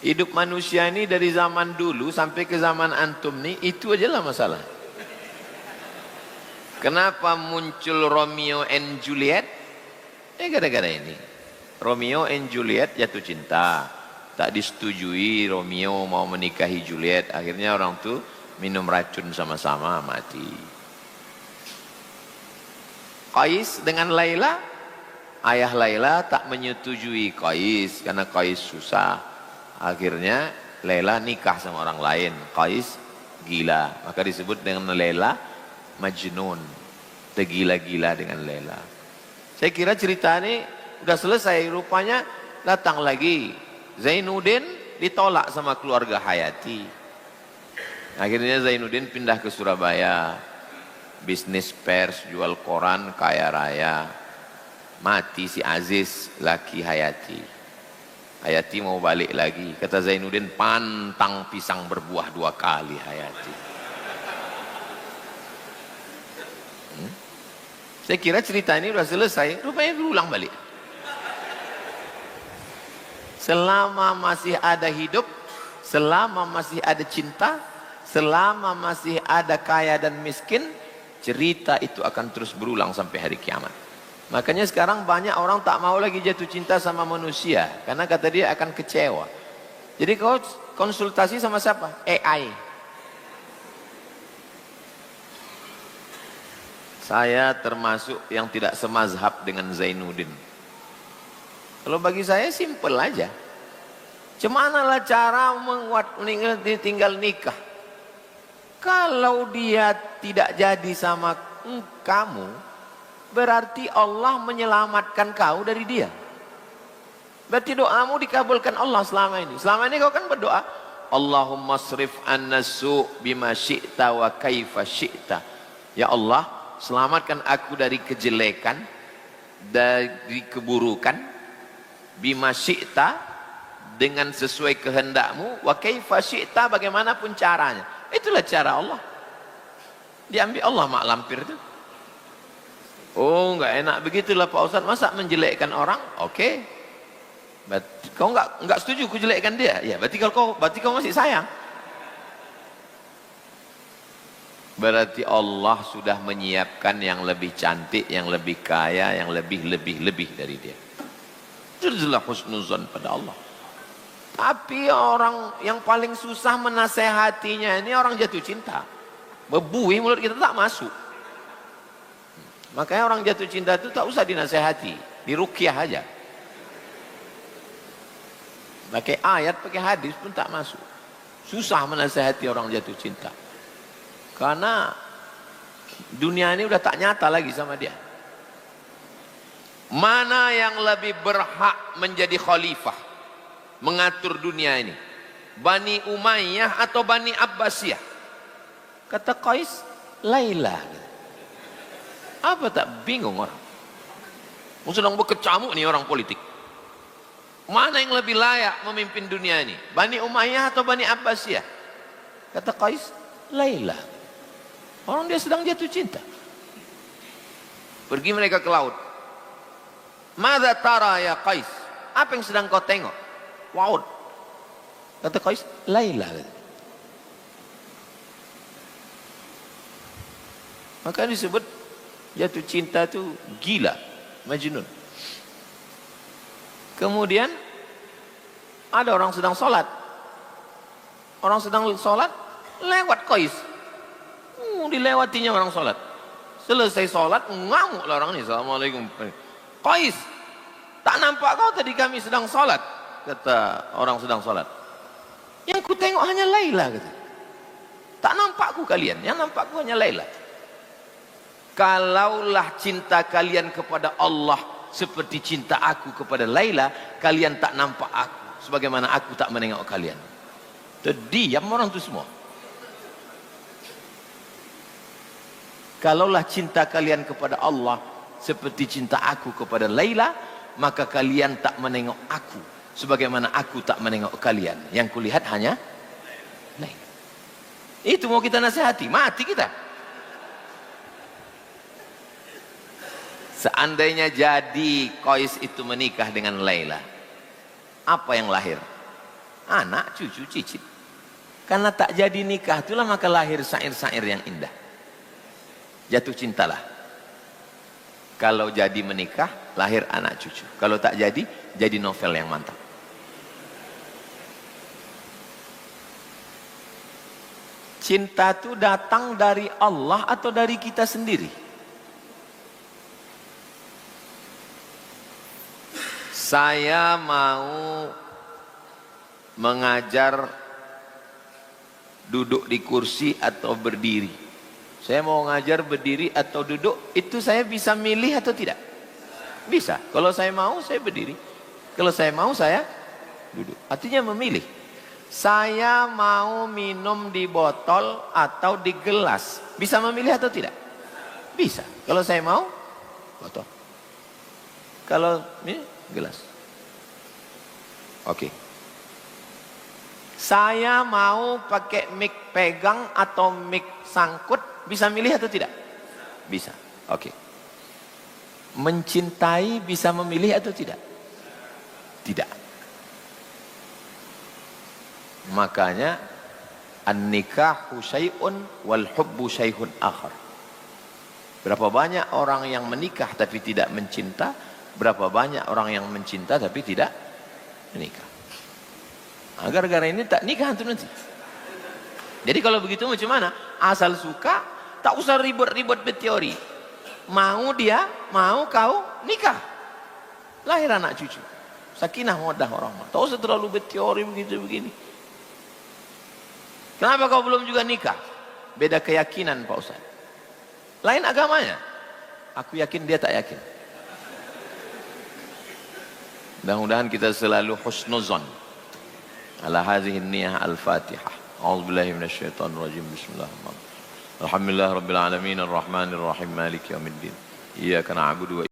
Hidup manusia ini dari zaman dulu sampai ke zaman antum nih, itu aja lah masalah. Kenapa muncul Romeo and Juliet? Gara-gara ini. Romeo and Juliet jatuh cinta. Tak disetujui Romeo mau menikahi Juliet. Akhirnya orang tuh minum racun sama-sama, mati. Qais dengan Laila, ayah Laila tak menyetujui Qais karena Qais susah. Akhirnya Laila nikah sama orang lain. Qais gila, maka disebut dengan Laila Majnun, tergila-gila dengan Laila. Saya kira cerita ini udah selesai. Rupanya datang lagi Zainuddin, ditolak sama keluarga Hayati. Akhirnya Zainuddin pindah ke Surabaya, bisnis pers, jual koran, kaya raya. Mati si Aziz, laki Hayati. Hayati mau balik lagi, kata Zainuddin, pantang pisang berbuah 2 kali Hayati. Saya kira cerita ini sudah selesai, rupanya berulang balik. Selama masih ada hidup, selama masih ada cinta, selama masih ada kaya dan miskin, cerita itu akan terus berulang sampai hari kiamat. Makanya sekarang banyak orang tak mau lagi jatuh cinta sama manusia, karena kata dia akan kecewa. Jadi kau konsultasi sama siapa? AI. Saya termasuk yang tidak semazhab dengan Zainuddin. Kalau bagi saya simple aja. Cemanalah cara tinggal nikah? Kalau dia tidak jadi sama kamu, berarti Allah menyelamatkan kau dari dia. Berarti doamu dikabulkan Allah selama ini. Selama ini kau kan berdoa, Allahumma srif anna su' bima syi'ta wa kaifa syi'ta. Ya Allah, selamatkan aku dari kejelekan dari keburukan, bima syi'ta, dengan sesuai kehendakmu, wa kaifa syi'ta, bagaimanapun caranya. Itulah cara Allah. Diambil Allah mak lampir itu. Oh, enggak enak begitulah Pak Ustaz, masa menjelekkan orang? Oke. Kau enggak setuju ku jelekkan dia? Ya, berarti kau masih sayang. Berarti Allah sudah menyiapkan yang lebih cantik, yang lebih kaya, yang lebih dari dia. Itulah husnuzon pada Allah. Tapi orang yang paling susah menasehatinya ini orang jatuh cinta. Bebuih mulut kita tak masuk. Makanya orang jatuh cinta itu tak usah dinasehati, diruqyah aja. Pakai ayat, pakai hadis pun tak masuk. Susah menasehati orang jatuh cinta. Karena dunia ini udah tak nyata lagi sama dia. Mana yang lebih berhak menjadi khalifah, mengatur dunia ini? Bani Umayyah atau Bani Abbasiyah? Kata Qais, Laila. Apa tak bingung orang? Sedang berkecamuk nih orang politik. Mana yang lebih layak memimpin dunia ini? Bani Umayyah atau Bani Abbasiyah? Kata Qais, Laila. Orang dia sedang jatuh cinta. Pergi mereka ke laut. Madza tara ya Qais? Apa yang sedang kau tengok? Laut. Kata Qais, Laila. Maka disebut jatuh cinta itu gila, majnun. Kemudian ada orang sedang sholat. Orang sedang sholat, lewat Qais. Dilewatinya orang sholat. Selesai sholat, ngamuklah orang ini. Assalamualaikum. Qais, tak nampak kau tadi kami sedang sholat? Kata orang sedang sholat. Yang ku tengok hanya Laila. Kata. Tak nampakku kalian, yang nampakku hanya Laila. Kalaulah cinta kalian kepada Allah seperti cinta aku kepada Laila, kalian tak nampak aku sebagaimana aku tak menengok kalian. Terdiam orang itu semua. Kalaulah cinta kalian kepada Allah seperti cinta aku kepada Laila, maka kalian tak menengok aku sebagaimana aku tak menengok kalian. Yang kulihat hanya Laila. Itu mau kita nasihati, mati kita. Seandainya jadi Qais itu menikah dengan Laila, apa yang lahir? Anak, cucu, cicit. Karena tak jadi nikah itulah maka lahir syair-syair yang indah. Jatuh cintalah. Kalau jadi menikah, lahir anak cucu. Kalau tak jadi novel yang mantap. Cinta itu datang dari Allah atau dari kita sendiri? Saya mau mengajar duduk di kursi atau berdiri. Saya mau ngajar berdiri atau duduk, itu saya bisa milih atau tidak? Bisa. Kalau saya mau, saya berdiri. Kalau saya mau, saya duduk. Artinya memilih. Saya mau minum di botol atau di gelas. Bisa memilih atau tidak? Bisa. Kalau saya mau, botol. Kalau ini, gelas. Oke. Saya mau pakai mic pegang atau mic sangkut. Bisa milih atau tidak? Bisa. Oke. Mencintai bisa memilih atau tidak? Tidak. Makanya an-nikahu syai'un wal hubbu syai'un akhar. Berapa banyak orang yang menikah tapi tidak mencinta, berapa banyak orang yang mencinta tapi tidak menikah. Gara-gara ini tak nikah antum nanti. Jadi kalau begitu macam mana? Asal suka, tak usah ribut-ribut berteori. Mau dia, mau kau nikah. Lahir anak cucu. Sakinah mawaddah warahmah. Tak usah terlalu berteori begitu begini. Kenapa kau belum juga nikah? Beda keyakinan Pak Ustaz. Lain agamanya. Aku yakin dia tak yakin. Mudah-mudahan kita selalu husnuzon. Ala hadhihi niyah al-Fatihah. أعوذ بالله من الشيطان الرجيم بسم الله الرحمن الرحيم الحمد لله رب العالمين الرحمن الرحيم مالك يوم الدين إياك نعبد